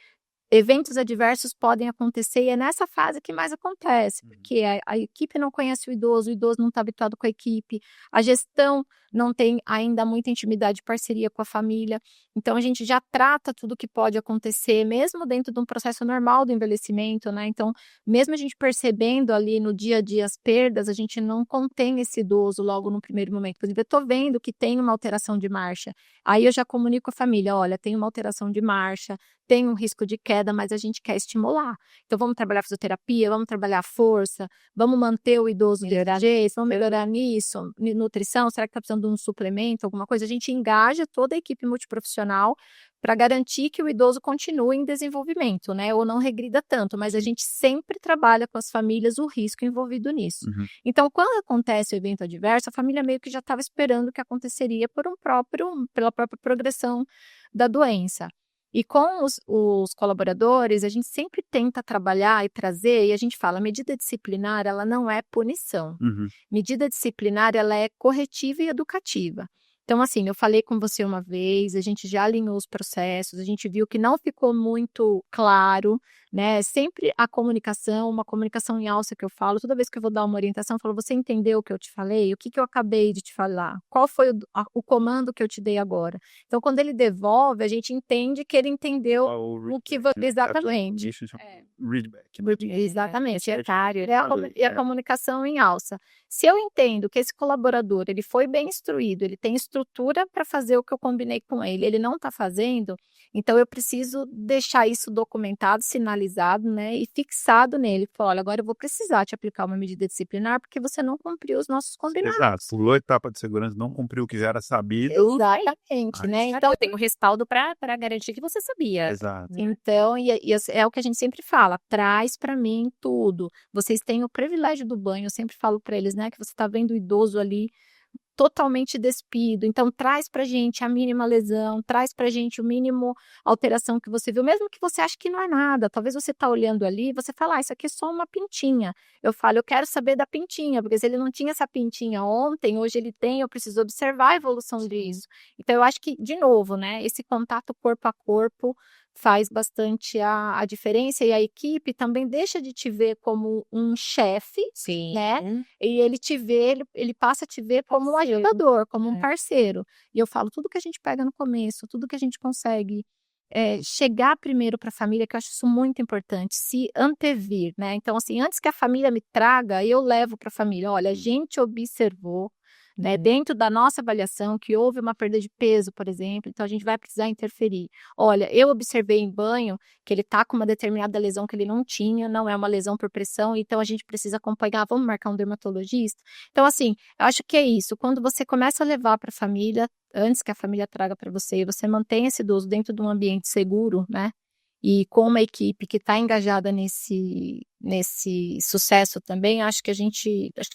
eventos adversos podem acontecer e é nessa fase que mais acontece, porque a equipe não conhece o idoso não está habituado com a equipe, a gestão não tem ainda muita intimidade e parceria com a família, então a gente já trata tudo que pode acontecer, mesmo dentro de um processo normal do envelhecimento, né? Então, mesmo a gente percebendo ali no dia a dia as perdas, a gente não contém esse idoso logo no primeiro momento. Por exemplo, eu estou vendo que tem uma alteração de marcha, aí eu já comunico a família, olha, tem uma alteração de marcha, tem um risco de queda, mas a gente quer estimular. Então, vamos trabalhar fisioterapia, vamos trabalhar força, vamos manter o idoso desse jeito, vamos melhorar nisso, nutrição, será que está precisando de um suplemento, alguma coisa? A gente engaja toda a equipe multiprofissional para garantir que o idoso continue em desenvolvimento, né? Ou não regrida tanto, mas a gente sempre trabalha com as famílias o risco envolvido nisso. Uhum. Então, quando acontece o evento adverso, a família meio que já estava esperando o que aconteceria pela própria progressão da doença. E com os colaboradores, a gente sempre tenta trabalhar e trazer, e a gente fala, medida disciplinar, ela não é punição. Uhum. Medida disciplinar, ela é corretiva e educativa. Então, assim, eu falei com você uma vez, a gente já alinhou os processos, a gente viu que não ficou muito claro, né? Sempre a comunicação, uma comunicação em alça que eu falo, toda vez que eu vou dar uma orientação, eu falo, você entendeu o que eu te falei? O que eu acabei de te falar? Qual foi o comando que eu te dei agora? Então, quando ele devolve, a gente entende que ele entendeu o que... Exatamente. Readback. Exatamente. Secretário. E a comunicação em alça. Se eu entendo que esse colaborador, ele foi bem instruído, ele tem estrutura para fazer o que eu combinei com ele não está fazendo, então eu preciso deixar isso documentado, sinalizado, né, e fixado nele. Falar, olha, agora eu vou precisar te aplicar uma medida disciplinar porque você não cumpriu os nossos combinados. Exato. Pulou a etapa de segurança, não cumpriu o que já era sabido. Exatamente, né? Então, eu tenho respaldo para garantir que você sabia. Exato. Então, é o que a gente sempre fala, traz para mim tudo. Vocês têm o privilégio do banho, eu sempre falo para eles, né, que você está vendo o idoso ali totalmente despido, então traz pra gente a mínima lesão, traz pra gente o mínimo alteração que você viu, mesmo que você ache que não é nada, talvez você tá olhando ali, você fala, isso aqui é só uma pintinha, eu falo, eu quero saber da pintinha, porque se ele não tinha essa pintinha ontem, hoje ele tem, eu preciso observar a evolução disso, então eu acho que, de novo, né, esse contato corpo a corpo faz bastante a diferença, e a equipe também deixa de te ver como um chefe, Sim. né? E ele passa a te ver como um ajudador, como um parceiro. E eu falo, tudo que a gente pega no começo, tudo que a gente consegue chegar primeiro para a família, que eu acho isso muito importante, se antevir, né? Então, assim, antes que a família me traga, eu levo para a família, olha, a gente observou, né, dentro da nossa avaliação, que houve uma perda de peso, por exemplo, então a gente vai precisar interferir. Olha, eu observei em banho que ele está com uma determinada lesão que ele não tinha, não é uma lesão por pressão, então a gente precisa acompanhar, vamos marcar um dermatologista? Então, assim, eu acho que é isso, quando você começa a levar para a família, antes que a família traga para você, e você mantém esse idoso dentro de um ambiente seguro, né? E com uma equipe que está engajada nesse sucesso também, acho que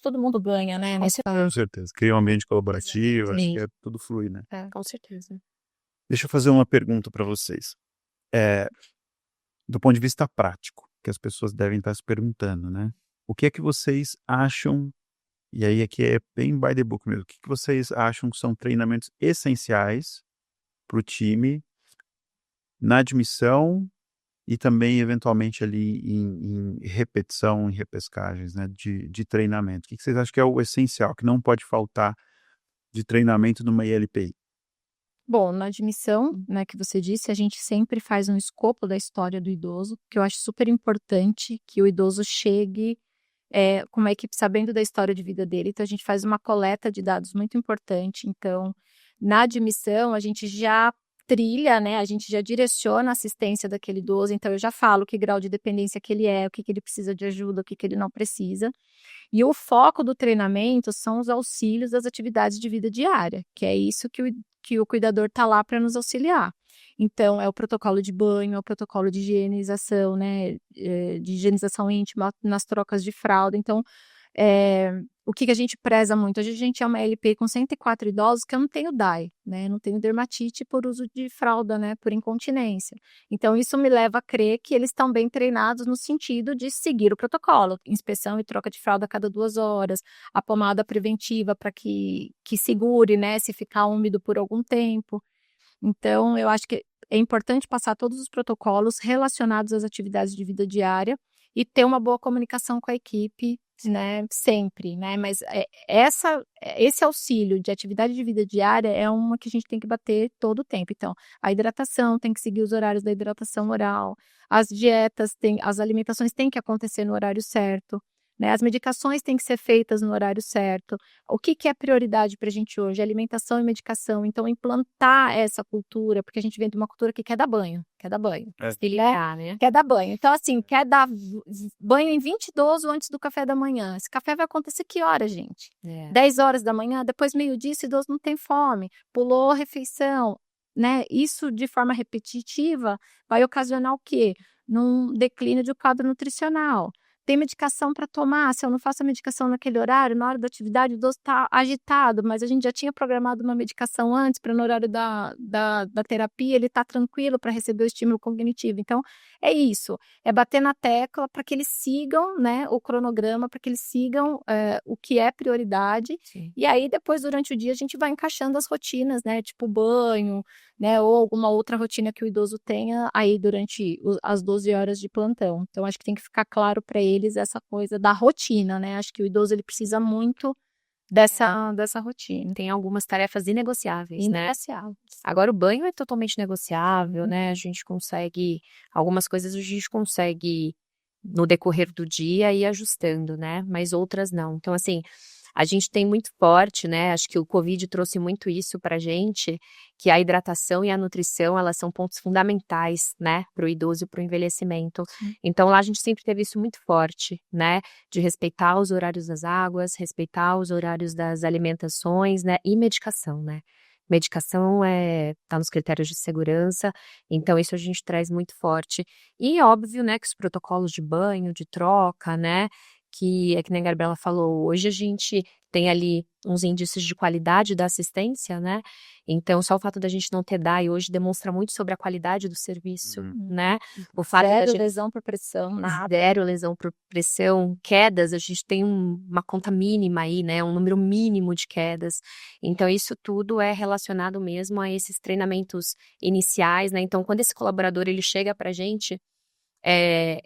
todo mundo ganha, né? Com certeza. Cria um ambiente colaborativo, acho que tudo flui, né? Com certeza. Deixa eu fazer uma pergunta para vocês. Do ponto de vista prático, que as pessoas devem estar se perguntando, né? O que é que vocês acham, e aí aqui é bem by the book mesmo, o que vocês acham que são treinamentos essenciais para o time na admissão e também, eventualmente, ali em repetição, em repescagens, né, de treinamento? O que vocês acham que é o essencial, que não pode faltar de treinamento numa ILPI? Bom, na admissão, né, que você disse, a gente sempre faz um escopo da história do idoso, que eu acho super importante que o idoso chegue com uma equipe sabendo da história de vida dele. Então, a gente faz uma coleta de dados muito importante. Então, na admissão, a gente já trilha, né? A gente já direciona a assistência daquele idoso. Então, eu já falo que grau de dependência que ele é, o que ele precisa de ajuda, o que ele não precisa. E o foco do treinamento são os auxílios das atividades de vida diária, que é isso que o cuidador está lá para nos auxiliar. Então, é o protocolo de banho, é o protocolo de higienização, né? De higienização íntima nas trocas de fralda. Então, o que a gente preza muito? A gente é uma LP com 104 idosos que eu não tenho DAI, né? Não tenho dermatite por uso de fralda, né? Por incontinência. Então, isso me leva a crer que eles estão bem treinados no sentido de seguir o protocolo. Inspeção e troca de fralda a cada 2 horas, a pomada preventiva para que segure, né? Se ficar úmido por algum tempo. Então, eu acho que é importante passar todos os protocolos relacionados às atividades de vida diária e ter uma boa comunicação com a equipe, né, sempre, né, mas esse auxílio de atividade de vida diária é uma que a gente tem que bater todo o tempo. Então, a hidratação tem que seguir os horários da hidratação oral, as dietas, as alimentações têm que acontecer no horário certo, né, as medicações têm que ser feitas no horário certo. O que é prioridade para a gente hoje? Alimentação e medicação. Então, implantar essa cultura, porque a gente vem de uma cultura que quer dar banho. Se ligar, né? Quer dar banho. Então, assim, quer dar banho em 20 idosos antes do café da manhã. Esse café vai acontecer que hora, gente? 10 horas da manhã, depois meio-dia, esse idoso não tem fome. Pulou a refeição. né, isso de forma repetitiva vai ocasionar o quê? Num declínio de quadro nutricional. Tem medicação para tomar, se eu não faço a medicação naquele horário, na hora da atividade, o idoso está agitado, mas a gente já tinha programado uma medicação antes, para no horário da terapia, ele está tranquilo para receber o estímulo cognitivo. Então, é isso, é bater na tecla para que eles sigam, né, o cronograma, para que eles sigam o que é prioridade. Sim. E aí, depois, durante o dia, a gente vai encaixando as rotinas, né, tipo banho, né, ou alguma outra rotina que o idoso tenha aí durante as 12 horas de plantão. Então, acho que tem que ficar claro para eles essa coisa da rotina, né? Acho que o idoso ele precisa muito dessa rotina. Tem algumas tarefas inegociáveis, né? Inegociável. Agora o banho é totalmente negociável, né? A gente consegue, algumas coisas a gente consegue no decorrer do dia ir ajustando, né? Mas outras não. Então, assim, a gente tem muito forte, né? Acho que o Covid trouxe muito isso pra gente, que a hidratação e a nutrição, elas são pontos fundamentais, né? Para o idoso e para o envelhecimento. Então, lá a gente sempre teve isso muito forte, né? De respeitar os horários das águas, respeitar os horários das alimentações, né? E medicação, né? Medicação tá nos critérios de segurança, então isso a gente traz muito forte. E óbvio, né, que os protocolos de banho, de troca, né, que é que nem a Gabriela falou, hoje a gente tem ali uns índices de qualidade da assistência, né? Então, só o fato da gente não ter DAI hoje demonstra muito sobre a qualidade do serviço, né? O fato da Zero gente lesão por pressão, nada. zero lesão por pressão, quedas, a gente tem uma conta mínima aí, né? Um número mínimo de quedas. Então, isso tudo é relacionado mesmo a esses treinamentos iniciais, né? Então, quando esse colaborador ele chega pra gente,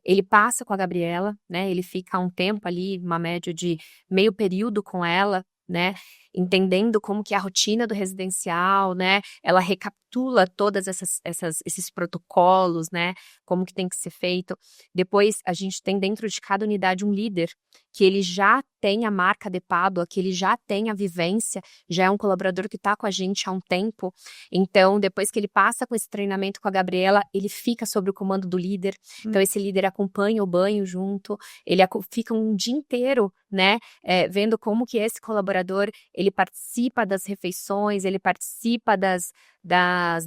ele passa com a Gabriela, né? Ele fica um tempo ali, uma média de meio período com ela, né? Entendendo como que é a rotina do residencial, né? Ela recapitula todas esses protocolos, né? Como que tem que ser feito. Depois, a gente tem dentro de cada unidade um líder, que ele já tem a marca de Pádua, que ele já tem a vivência, já é um colaborador que está com a gente há um tempo. Então, depois que ele passa com esse treinamento com a Gabriela, ele fica sob o comando do líder. Então, esse líder acompanha o banho junto, ele fica um dia inteiro, né, vendo como que esse colaborador, ele participa das refeições, ele participa das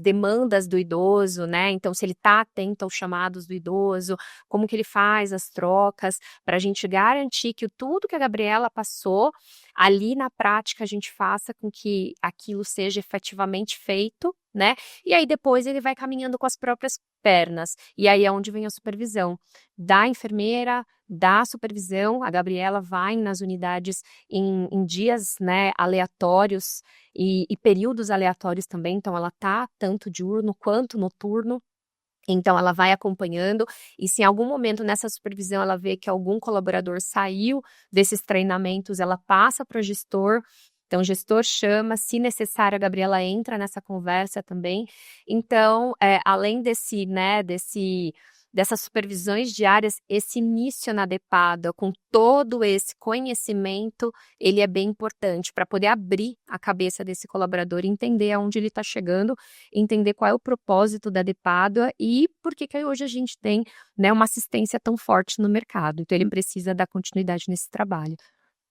demandas do idoso, né, então se ele está atento aos chamados do idoso, como que ele faz as trocas, para a gente garantir que tudo que a Gabriela passou, ali na prática a gente faça com que aquilo seja efetivamente feito, né, e aí depois ele vai caminhando com as próprias pernas, e aí é onde vem a supervisão da enfermeira, da supervisão. A Gabriela vai nas unidades em dias, né, aleatórios e períodos aleatórios também, então ela tá tanto diurno quanto noturno. Então, ela vai acompanhando e se em algum momento nessa supervisão ela vê que algum colaborador saiu desses treinamentos, ela passa para o gestor. Então, o gestor chama, se necessário, a Gabriela entra nessa conversa também. Então, além dessas supervisões diárias, esse início na DEPADA, com todo esse conhecimento, ele é bem importante para poder abrir a cabeça desse colaborador, entender aonde ele está chegando, entender qual é o propósito da DEPADA e por que hoje a gente tem, né, uma assistência tão forte no mercado. Então, ele precisa dar continuidade nesse trabalho.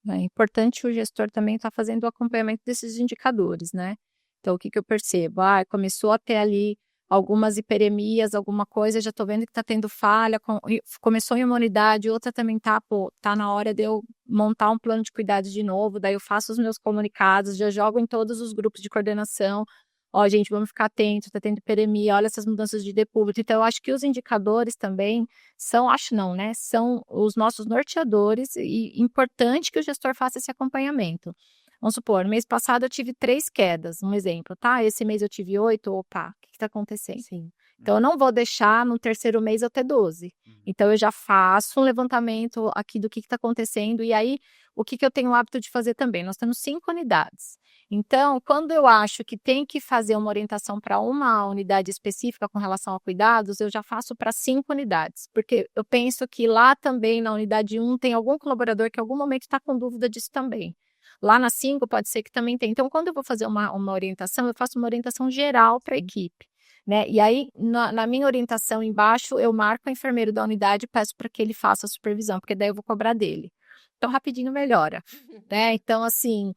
É importante o gestor também estar fazendo o acompanhamento desses indicadores, né? Então, o que eu percebo? Começou a ter ali algumas hiperemias, alguma coisa, já estou vendo que está tendo falha, começou em uma unidade, outra também tá na hora de eu montar um plano de cuidados de novo, daí eu faço os meus comunicados, já jogo em todos os grupos de coordenação, gente, vamos ficar atentos, está tendo hiperemia, olha essas mudanças de depúbito. Então, eu acho que os indicadores também são os nossos norteadores e importante que o gestor faça esse acompanhamento. Vamos supor, no mês passado eu tive 3 quedas, um exemplo, tá? Esse mês eu tive 8, opa, o que está acontecendo? Sim. Então, eu não vou deixar no terceiro mês eu ter 12. Então, eu já faço um levantamento aqui do que está acontecendo. E aí, o que eu tenho o hábito de fazer também? Nós temos 5 unidades. Então, quando eu acho que tem que fazer uma orientação para uma unidade específica com relação a cuidados, eu já faço para 5 unidades. Porque eu penso que lá também, na unidade 1, tem algum colaborador que em algum momento está com dúvida disso também. Lá na 5 pode ser que também tenha. Então, quando eu vou fazer uma orientação, eu faço uma orientação geral para a equipe. Né? E aí, na minha orientação embaixo, eu marco o enfermeiro da unidade e peço para que ele faça a supervisão, porque daí eu vou cobrar dele. Então, rapidinho melhora. Né? Então, assim,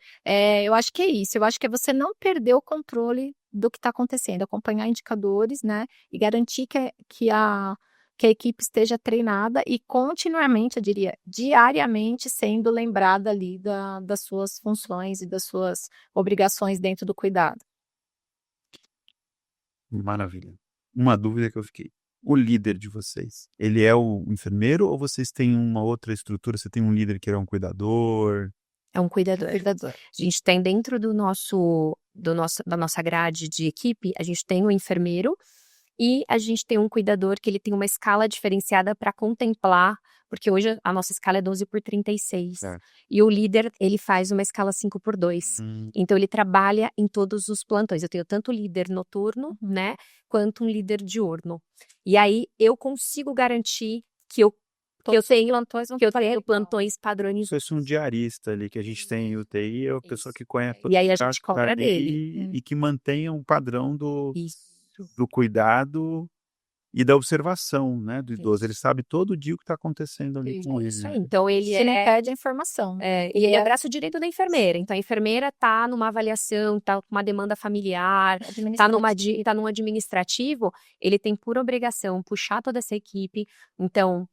eu acho que é isso. Eu acho que é você não perder o controle do que está acontecendo, acompanhar indicadores, né? E garantir que a equipe esteja treinada e continuamente, eu diria, diariamente sendo lembrada ali das suas funções e das suas obrigações dentro do cuidado. Maravilha. Uma dúvida que eu fiquei. O líder de vocês, ele é o enfermeiro ou vocês têm uma outra estrutura? Você tem um líder que é um cuidador? É um cuidador. Cuidador. A gente tem dentro da nossa grade de equipe, a gente tem um enfermeiro e a gente tem um cuidador que ele tem uma escala diferenciada para contemplar, porque hoje a nossa escala é 12/36. Certo. E o líder, ele faz uma escala 5/2. Então, ele trabalha em todos os plantões. Eu tenho tanto líder noturno, né, quanto um líder diurno. E aí, eu consigo garantir que eu tenho plantões vão que eu tenho plantões padronizados. Isso é um diarista ali que a gente tem em UTI, é a pessoa Isso. que conhece E aí a toda gente cobra dele. e que mantenha um padrão do Isso. cuidado e da observação, né, do idoso. Ele Isso. sabe todo dia o que está acontecendo ali com ele. Isso aí. Então, ele Se não perde a informação. e ele é braço direito da enfermeira. Então, a enfermeira tá numa avaliação, tá com uma demanda familiar, tá num administrativo, ele tem por obrigação puxar toda essa equipe. Então,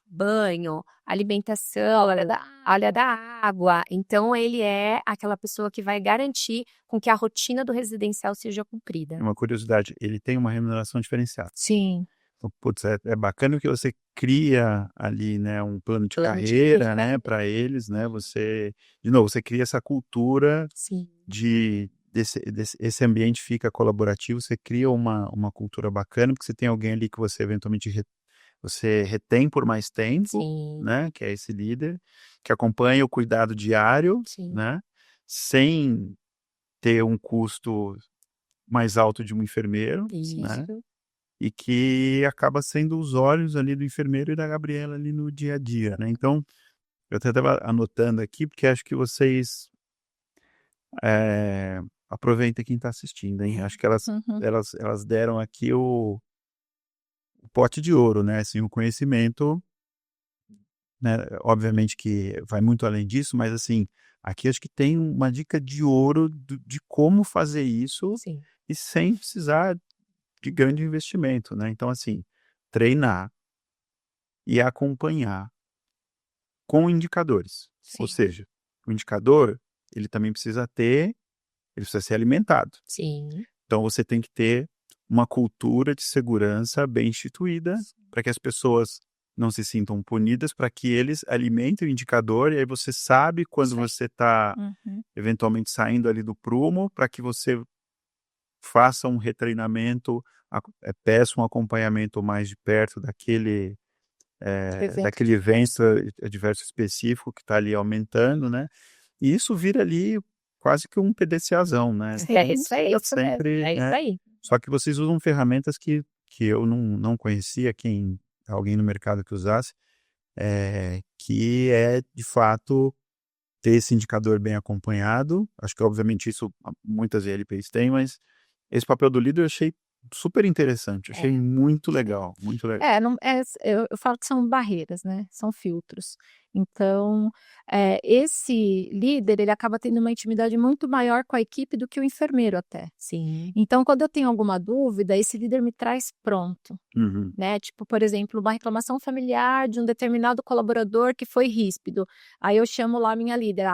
banho, alimentação, olha da água. Então, ele é aquela pessoa que vai garantir com que a rotina do residencial seja cumprida. Uma curiosidade, ele tem uma remuneração diferenciada. Sim. Então, putz, é bacana que você cria ali, né, um plano de Plano de carreira, carreira. né, para eles, né, você cria essa cultura Sim. esse ambiente fica colaborativo, você cria uma cultura bacana, porque você tem alguém ali que você eventualmente você retém por mais tempo, Sim. né, que é esse líder, que acompanha o cuidado diário, Sim. né, sem ter um custo mais alto de um enfermeiro, Isso. né, e que acaba sendo os olhos ali do enfermeiro e da Gabriela ali no dia a dia, né. Então, eu até estava anotando aqui, porque acho que vocês aproveita quem está assistindo, hein. Acho que elas deram aqui o pote de ouro, né, assim, o conhecimento, né, obviamente que vai muito além disso, mas assim, aqui acho que tem uma dica de ouro de como fazer isso Sim. e sem precisar de grande investimento, né. Então assim, treinar e acompanhar com indicadores. Ou Sim. seja, o indicador, ele também ele precisa ser alimentado. Sim. Então você tem que ter uma cultura de segurança bem instituída para que as pessoas não se sintam punidas, para que eles alimentem o indicador e aí você sabe quando você está eventualmente saindo ali do prumo, para que você faça um retreinamento, peça um acompanhamento mais de perto daquele evento adverso específico que está ali aumentando, né? E isso vira ali quase que um PDCAzão, né? É isso aí. Sempre, É isso né? aí. Só que vocês usam ferramentas que eu não conhecia, alguém no mercado que usasse, que é, de fato, ter esse indicador bem acompanhado. Acho que, obviamente, isso muitas ELPs têm, mas esse papel do líder eu achei super interessante, achei muito legal, muito legal. Eu falo que são barreiras, né? São filtros. Então, esse líder, ele acaba tendo uma intimidade muito maior com a equipe do que o enfermeiro até. Sim. Então, quando eu tenho alguma dúvida, esse líder me traz pronto, Uhum. né? Tipo, por exemplo, uma reclamação familiar de um determinado colaborador que foi ríspido. Aí eu chamo lá a minha líder.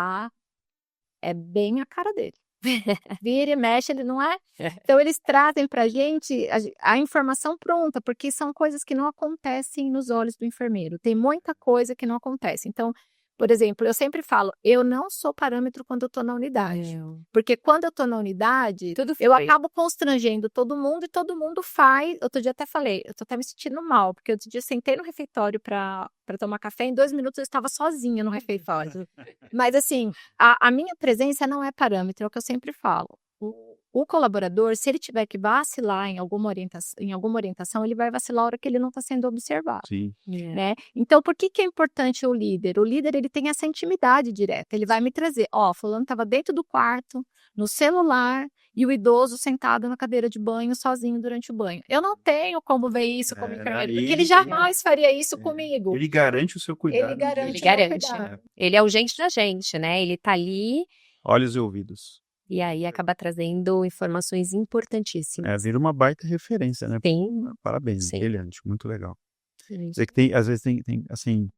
É bem a cara dele. Vira e mexe, ele não é? Então, eles trazem pra gente a informação pronta, porque são coisas que não acontecem nos olhos do enfermeiro. Tem muita coisa que não acontece. Então, por exemplo, eu sempre falo, eu não sou parâmetro quando eu tô na unidade. Porque quando eu tô na unidade, eu acabo constrangendo todo mundo e todo mundo faz. Outro dia até falei, eu tô até me sentindo mal, porque outro dia eu sentei no refeitório pra tomar café, em 2 minutos eu estava sozinha no refeitório. Mas assim, a minha presença não é parâmetro, é o que eu sempre falo. O colaborador, se ele tiver que vacilar em alguma orientação, ele vai vacilar a hora que ele não está sendo observado. Sim. Né? Então, por que é importante o líder? O líder, ele tem essa intimidade direta. Ele vai me trazer, fulano estava dentro do quarto, no celular, e o idoso sentado na cadeira de banho, sozinho durante o banho. Eu não tenho como ver isso como enfermeiro, porque ele jamais faria isso comigo. Ele garante o seu cuidado. Ele garante. Ele é o gente da gente, né? Ele tá ali. Olhos e ouvidos. E aí acaba trazendo informações importantíssimas. Vira uma baita referência, né? Sim, Parabéns, sim. brilhante, muito legal. Sim. Dizer que às vezes tem, assim,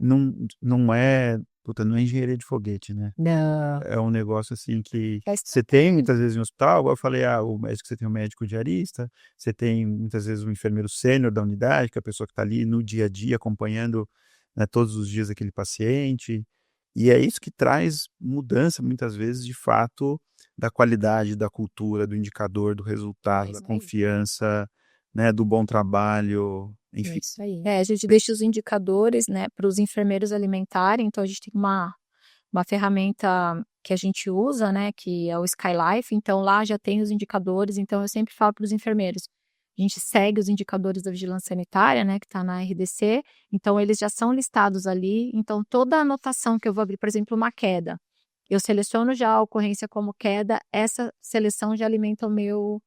não é, não é engenharia de foguete, né? Não. É um negócio assim que É você tem muitas vezes em hospital, igual eu falei, o médico, você tem um médico diarista, você tem muitas vezes um enfermeiro sênior da unidade, que é a pessoa que está ali no dia a dia acompanhando, né, todos os dias aquele paciente, e é isso que traz mudança muitas vezes de fato da qualidade, da cultura, do indicador, do resultado, da isso aí. confiança, né, do bom trabalho, É enfim. isso aí. A gente deixa os indicadores, né, para os enfermeiros alimentarem. Então, a gente tem uma ferramenta que a gente usa, né, que é o Skylife. Então, lá já tem os indicadores. Então, eu sempre falo para os enfermeiros, a gente segue os indicadores da vigilância sanitária, né, que está na RDC. Então, eles já são listados ali. Então, toda a anotação que eu vou abrir, por exemplo, uma queda, eu seleciono já a ocorrência como queda, essa seleção já alimenta o meu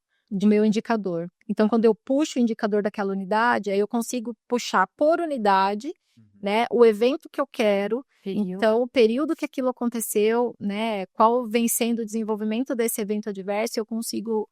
indicador. Então, quando eu puxo o indicador daquela unidade, aí eu consigo puxar por unidade, né, o evento que eu quero, então o período que aquilo aconteceu, né, qual vem sendo o desenvolvimento desse evento adverso, eu consigo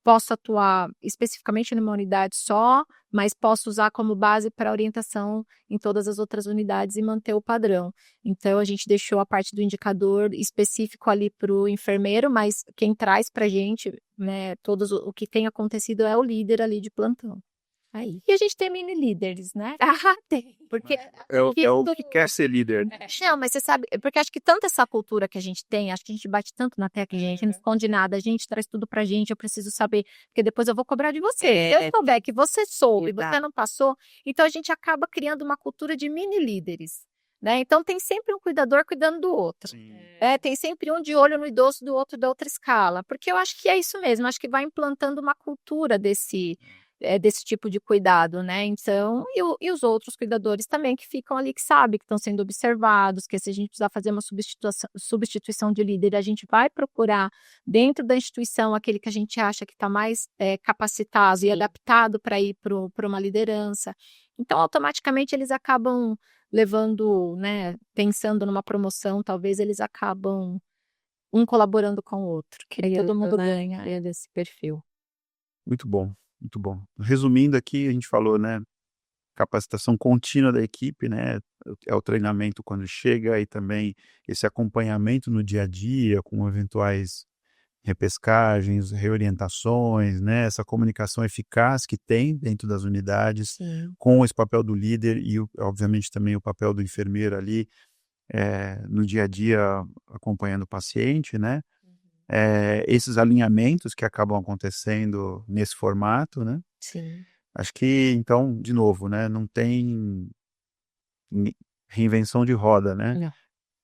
posso atuar especificamente numa unidade só, mas posso usar como base para orientação em todas as outras unidades e manter o padrão. Então, a gente deixou a parte do indicador específico ali para o enfermeiro, mas quem traz para a gente, né, o que tem acontecido é o líder ali de plantão. Aí. E a gente tem mini líderes, né? Tem. Porque É o que quer ser líder. não, mas você sabe, porque acho que tanto essa cultura que a gente tem, acho que a gente bate tanto na tecla, gente, não esconde nada, a gente traz tudo pra gente, eu preciso saber, porque depois eu vou cobrar de você. Se eu souber que você soube, você não passou, então a gente acaba criando uma cultura de mini líderes, né? Então tem sempre um cuidador cuidando do outro. Tem sempre um de olho no idoso do outro da outra escala, porque eu acho que é isso mesmo, acho que vai implantando uma cultura desse tipo de cuidado, né? Então, e os outros cuidadores também que ficam ali, que sabem que estão sendo observados, que se a gente precisar fazer uma substituição de líder, a gente vai procurar dentro da instituição aquele que a gente acha que está mais capacitado e adaptado para ir para uma liderança. Então, automaticamente, eles acabam levando, né, pensando numa promoção, talvez eles acabam um colaborando com o outro, que todo mundo ganha desse perfil. Muito bom, muito bom. Resumindo aqui, a gente falou, né, capacitação contínua da equipe, né, é o treinamento quando chega e também esse acompanhamento no dia a dia com eventuais repescagens, reorientações, né, essa comunicação eficaz que tem dentro das unidades, com esse papel do líder e, obviamente, também o papel do enfermeiro ali no dia a dia acompanhando o paciente, né, esses alinhamentos que acabam acontecendo nesse formato, né? Sim. Acho que, então, de novo, né, não tem reinvenção de roda, né? Não.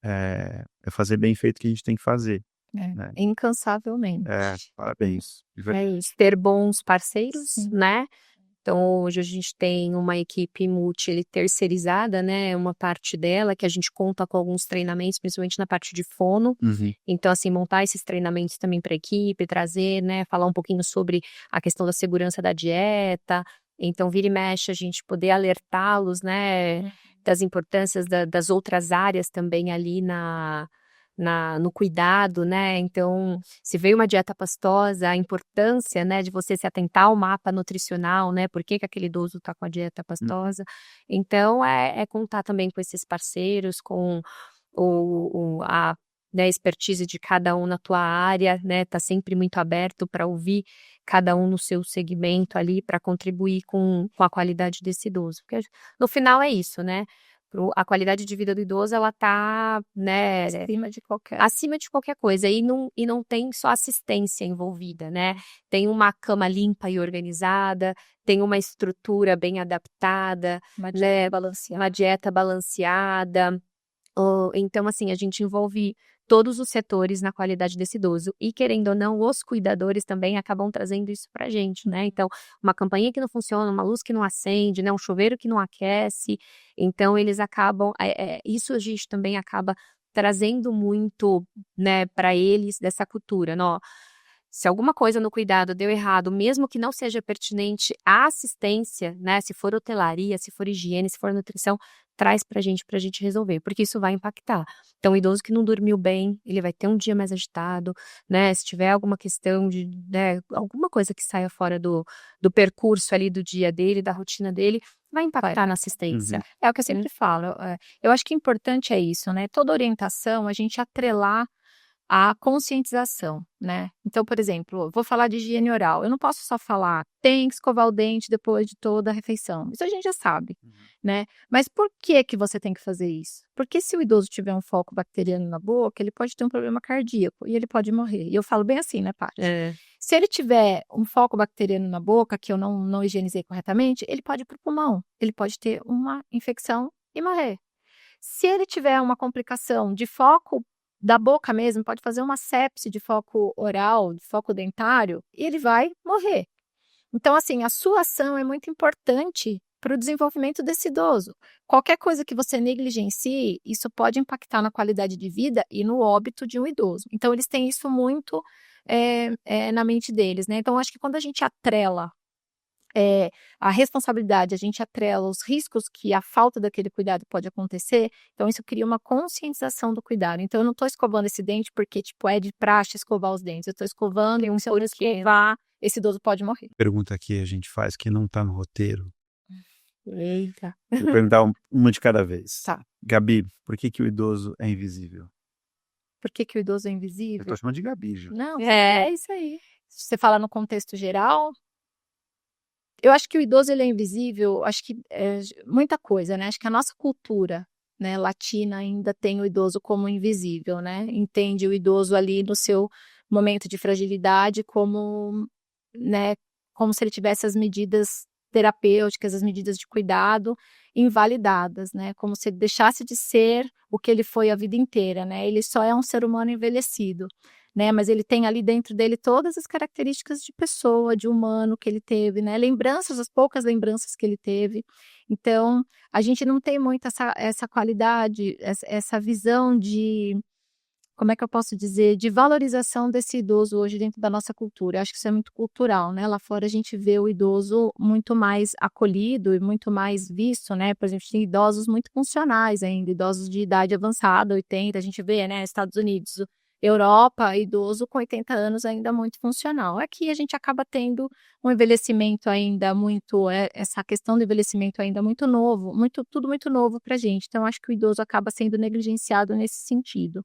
É fazer bem feito o que a gente tem que fazer. Né? Incansavelmente. Parabéns. É isso. Ter bons parceiros, Sim. né? Então, hoje a gente tem uma equipe terceirizada, né? Uma parte dela que a gente conta com alguns treinamentos, principalmente na parte de fono. Uhum. Então, assim, montar esses treinamentos também para a equipe, trazer, né? Falar um pouquinho sobre a questão da segurança da dieta. Então, vira e mexe, a gente poder alertá-los, né? Das importâncias das outras áreas também ali no cuidado, né? Então, se veio uma dieta pastosa, a importância, né, de você se atentar ao mapa nutricional, né? Por que aquele idoso está com a dieta pastosa? Então, é contar também com esses parceiros, com a expertise de cada um na tua área, né? Tá sempre muito aberto para ouvir cada um no seu segmento ali, para contribuir com a qualidade desse idoso. Porque no final é isso, né? A qualidade de vida do idoso, ela tá, né, acima de qualquer coisa, e não tem só assistência envolvida, né? Tem uma cama limpa e organizada, tem uma estrutura bem adaptada, uma dieta balanceada. Então, assim, a gente envolve todos os setores na qualidade desse idoso. E, querendo ou não, os cuidadores também acabam trazendo isso pra gente, né? Então, uma campainha que não funciona, uma luz que não acende, né? Um chuveiro que não aquece. Então, eles acabam... isso a gente também acaba trazendo muito, né, para eles dessa cultura, né? Se alguma coisa no cuidado deu errado, mesmo que não seja pertinente à assistência, né? Se for hotelaria, se for higiene, se for nutrição, traz pra gente resolver, porque isso vai impactar. Então, o idoso que não dormiu bem, ele vai ter um dia mais agitado, né? Se tiver alguma questão de, né, alguma coisa que saia fora do percurso ali do dia dele, da rotina dele, vai impactar na assistência. É o que eu sempre falo. Eu acho que o importante é isso, né? Toda orientação, a gente atrelar a conscientização, né? Então, por exemplo, vou falar de higiene oral. Eu não posso só falar, tem que escovar o dente depois de toda a refeição. Isso a gente já sabe, né? Mas por que que você tem que fazer isso? Porque se o idoso tiver um foco bacteriano na boca, ele pode ter um problema cardíaco e ele pode morrer. E eu falo bem assim, né, Paty? Se ele tiver um foco bacteriano na boca, que eu não higienizei corretamente, ele pode ir para o pulmão, ele pode ter uma infecção e morrer. Se ele tiver uma complicação de foco da boca mesmo, pode fazer uma sepse de foco oral, de foco dentário, e ele vai morrer. Então, assim, a sua ação é muito importante para o desenvolvimento desse idoso. Qualquer coisa que você negligencie, isso pode impactar na qualidade de vida e no óbito de um idoso. Então, eles têm isso muito na mente deles, né? Então, acho que quando a gente atrela a responsabilidade, a gente atrela os riscos que a falta daquele cuidado pode acontecer, então isso cria uma conscientização do cuidado. Então eu não estou escovando esse dente porque, tipo, é de praxe escovar os dentes. Eu estou escovando e se eu não escovar, esse idoso pode morrer. Pergunta que a gente faz que não está no roteiro. Eita. Vou perguntar uma de cada vez. Tá. Gabi, por que que o idoso é invisível? Por que que o idoso é Eu invisível? tô chamando de Gabi já. Não, é isso aí. Se você fala no contexto geral, eu acho que o idoso ele é invisível, acho que muita coisa, né? Acho que a nossa cultura, né, latina ainda tem o idoso como invisível, né? Entende o idoso ali no seu momento de fragilidade como, né, como se ele tivesse as medidas terapêuticas, as medidas de cuidado invalidadas, né? Como se ele deixasse de ser o que ele foi a vida inteira, né? Ele só é um ser humano envelhecido, né? Mas ele tem ali dentro dele todas as características de pessoa, de humano que ele teve, né? Lembranças, as poucas lembranças que ele teve. Então, a gente não tem muito essa qualidade, essa visão de, como é que eu posso dizer, de valorização desse idoso hoje dentro da nossa cultura. Eu acho que isso é muito cultural, né? Lá fora a gente vê o idoso muito mais acolhido e muito mais visto, né? Por exemplo, tem idosos muito funcionais ainda, idosos de idade avançada, 80, a gente vê, né? Estados Unidos, Europa, idoso com 80 anos ainda muito funcional. Aqui a gente acaba tendo um envelhecimento ainda muito, essa questão do envelhecimento ainda muito novo, tudo muito novo pra gente. Então, acho que o idoso acaba sendo negligenciado nesse sentido.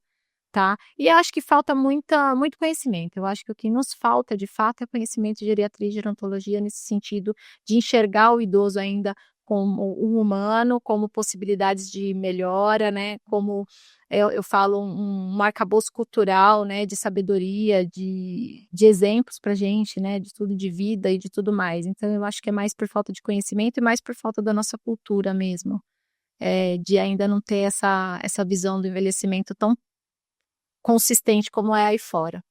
Tá? E eu acho que falta muito conhecimento. Eu acho que o que nos falta, de fato, é conhecimento de geriatria e gerontologia nesse sentido de enxergar o idoso ainda como um humano, como possibilidades de melhora, né? Como eu falo, um arcabouço cultural, né? De sabedoria, de exemplos para gente, né? De tudo de vida e de tudo mais. Então, eu acho que é mais por falta de conhecimento e mais por falta da nossa cultura mesmo. De ainda não ter essa visão do envelhecimento tão consistente como é aí fora.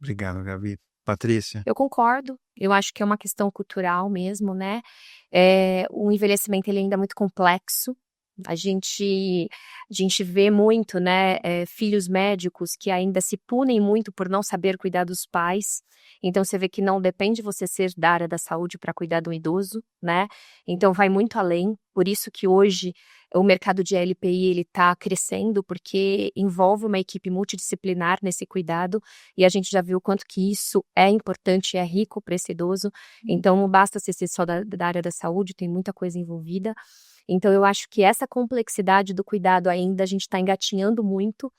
Obrigado, Gabi. Patrícia? Eu concordo. Eu acho que é uma questão cultural mesmo, né? O envelhecimento ele ainda é muito complexo. A gente vê muito, né, filhos médicos que ainda se punem muito por não saber cuidar dos pais. Então, você vê que não depende você ser da área da saúde para cuidar de um idoso, né? Então, vai muito além. Por isso que hoje o mercado de LPI ele está crescendo, porque envolve uma equipe multidisciplinar nesse cuidado. E a gente já viu o quanto que isso é importante e é rico para esse idoso. Então, não basta ser só da área da saúde, tem muita coisa envolvida. Então, eu acho que essa complexidade do cuidado ainda a gente está engatinhando muito.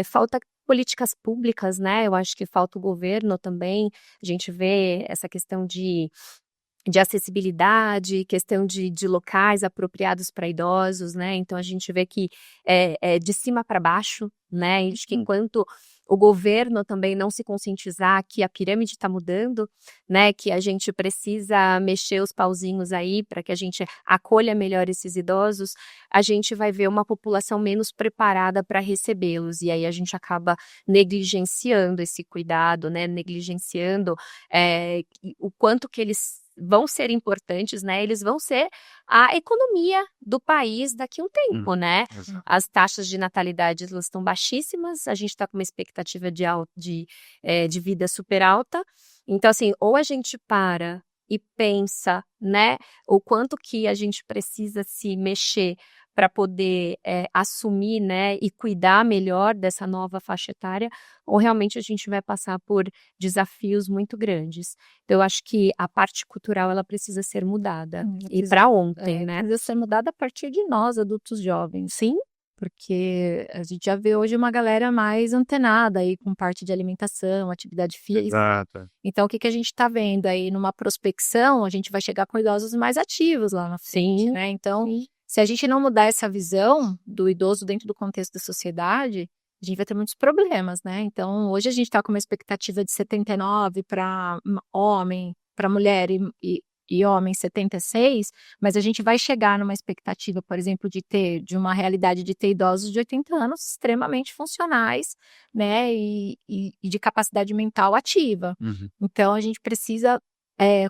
Falta políticas públicas, né? Eu acho que falta o governo também. A gente vê essa questão de acessibilidade, questão de locais apropriados para idosos, né? Então, a gente vê que é de cima para baixo, né? E acho que enquanto o governo também não se conscientizar que a pirâmide está mudando, né? Que a gente precisa mexer os pauzinhos aí para que a gente acolha melhor esses idosos, a gente vai ver uma população menos preparada para recebê-los. E aí a gente acaba negligenciando esse cuidado, né? Negligenciando o quanto que eles vão ser importantes, né? Eles vão ser a economia do país daqui a um tempo, né? Exato. As taxas de natalidade elas estão baixíssimas, a gente está com uma expectativa de vida super alta. Então, assim, ou a gente para e pensa, né, o quanto que a gente precisa se mexer para poder assumir, né, e cuidar melhor dessa nova faixa etária, ou realmente a gente vai passar por desafios muito grandes. Então, eu acho que a parte cultural ela precisa ser mudada e para ontem, né? Precisa ser mudada a partir de nós, adultos jovens. Sim, Porque a gente já vê hoje uma galera mais antenada aí com parte de alimentação, atividade física. Exato. Então, o que a gente está vendo aí numa prospecção, a gente vai chegar com idosos mais ativos lá na frente, sim, né? Então, sim. se a gente não mudar essa visão do idoso dentro do contexto da sociedade, a gente vai ter muitos problemas, né? Então, hoje a gente está com uma expectativa de 79 para homem, para mulher e homem 76, mas a gente vai chegar numa expectativa, por exemplo, de uma realidade de ter idosos de 80 anos extremamente funcionais, né? E de capacidade mental ativa. Uhum. Então, a gente precisa.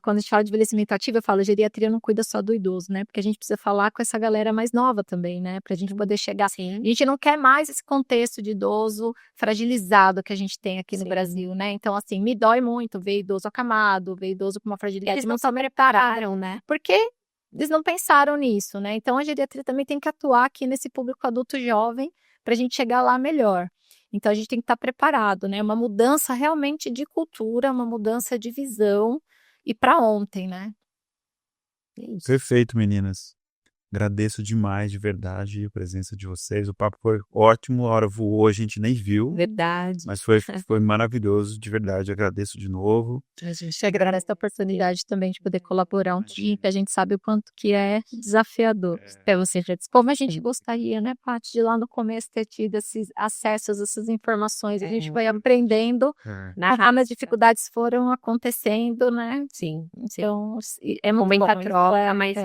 Quando a gente fala de envelhecimento ativo, eu falo, a geriatria não cuida só do idoso, né? Porque a gente precisa falar com essa galera mais nova também, né? Pra gente poder chegar. Sim. A gente não quer mais esse contexto de idoso fragilizado que a gente tem aqui no Sim. Brasil, né? Então, assim, me dói muito ver idoso acamado, ver idoso com uma fragilidade. Eles não se prepararam, né? Porque eles não pensaram nisso, né? Então, a geriatria também tem que atuar aqui nesse público adulto jovem pra gente chegar lá melhor. Então, a gente tem que estar preparado, né? Uma mudança realmente de cultura, uma mudança de visão. E para ontem, né? Perfeito, meninas. Agradeço demais, de verdade, a presença de vocês. O papo foi ótimo, a hora voou, a gente nem viu. Verdade. Mas foi maravilhoso, de verdade. Agradeço de novo. A gente agradece a oportunidade também de poder colaborar um time, que a gente sabe o quanto que é desafiador. Até você já disse, como a gente gostaria, né, Paty, de lá no começo ter tido esses acessos, essas informações. A gente vai aprendendo, as dificuldades foram acontecendo, né? Sim, sim. Então, é Com muito muita bom. troca, mas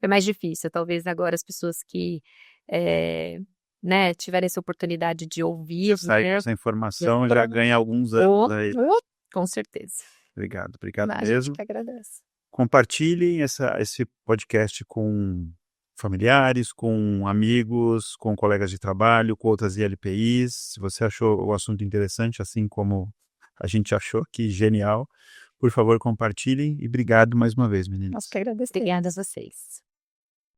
foi mais difícil. Talvez agora as pessoas que né, tiverem essa oportunidade de ouvir, Sair com essa informação já ganha alguns anos aí. Com certeza. Obrigado A mesmo. gente que agradece. Compartilhem esse podcast com familiares, com amigos, com colegas de trabalho, com outras ILPIs. Se você achou o assunto interessante, assim como a gente achou, que genial, por favor, compartilhem. E obrigado mais uma vez, meninas. Nós que agradecemos. Obrigada a vocês.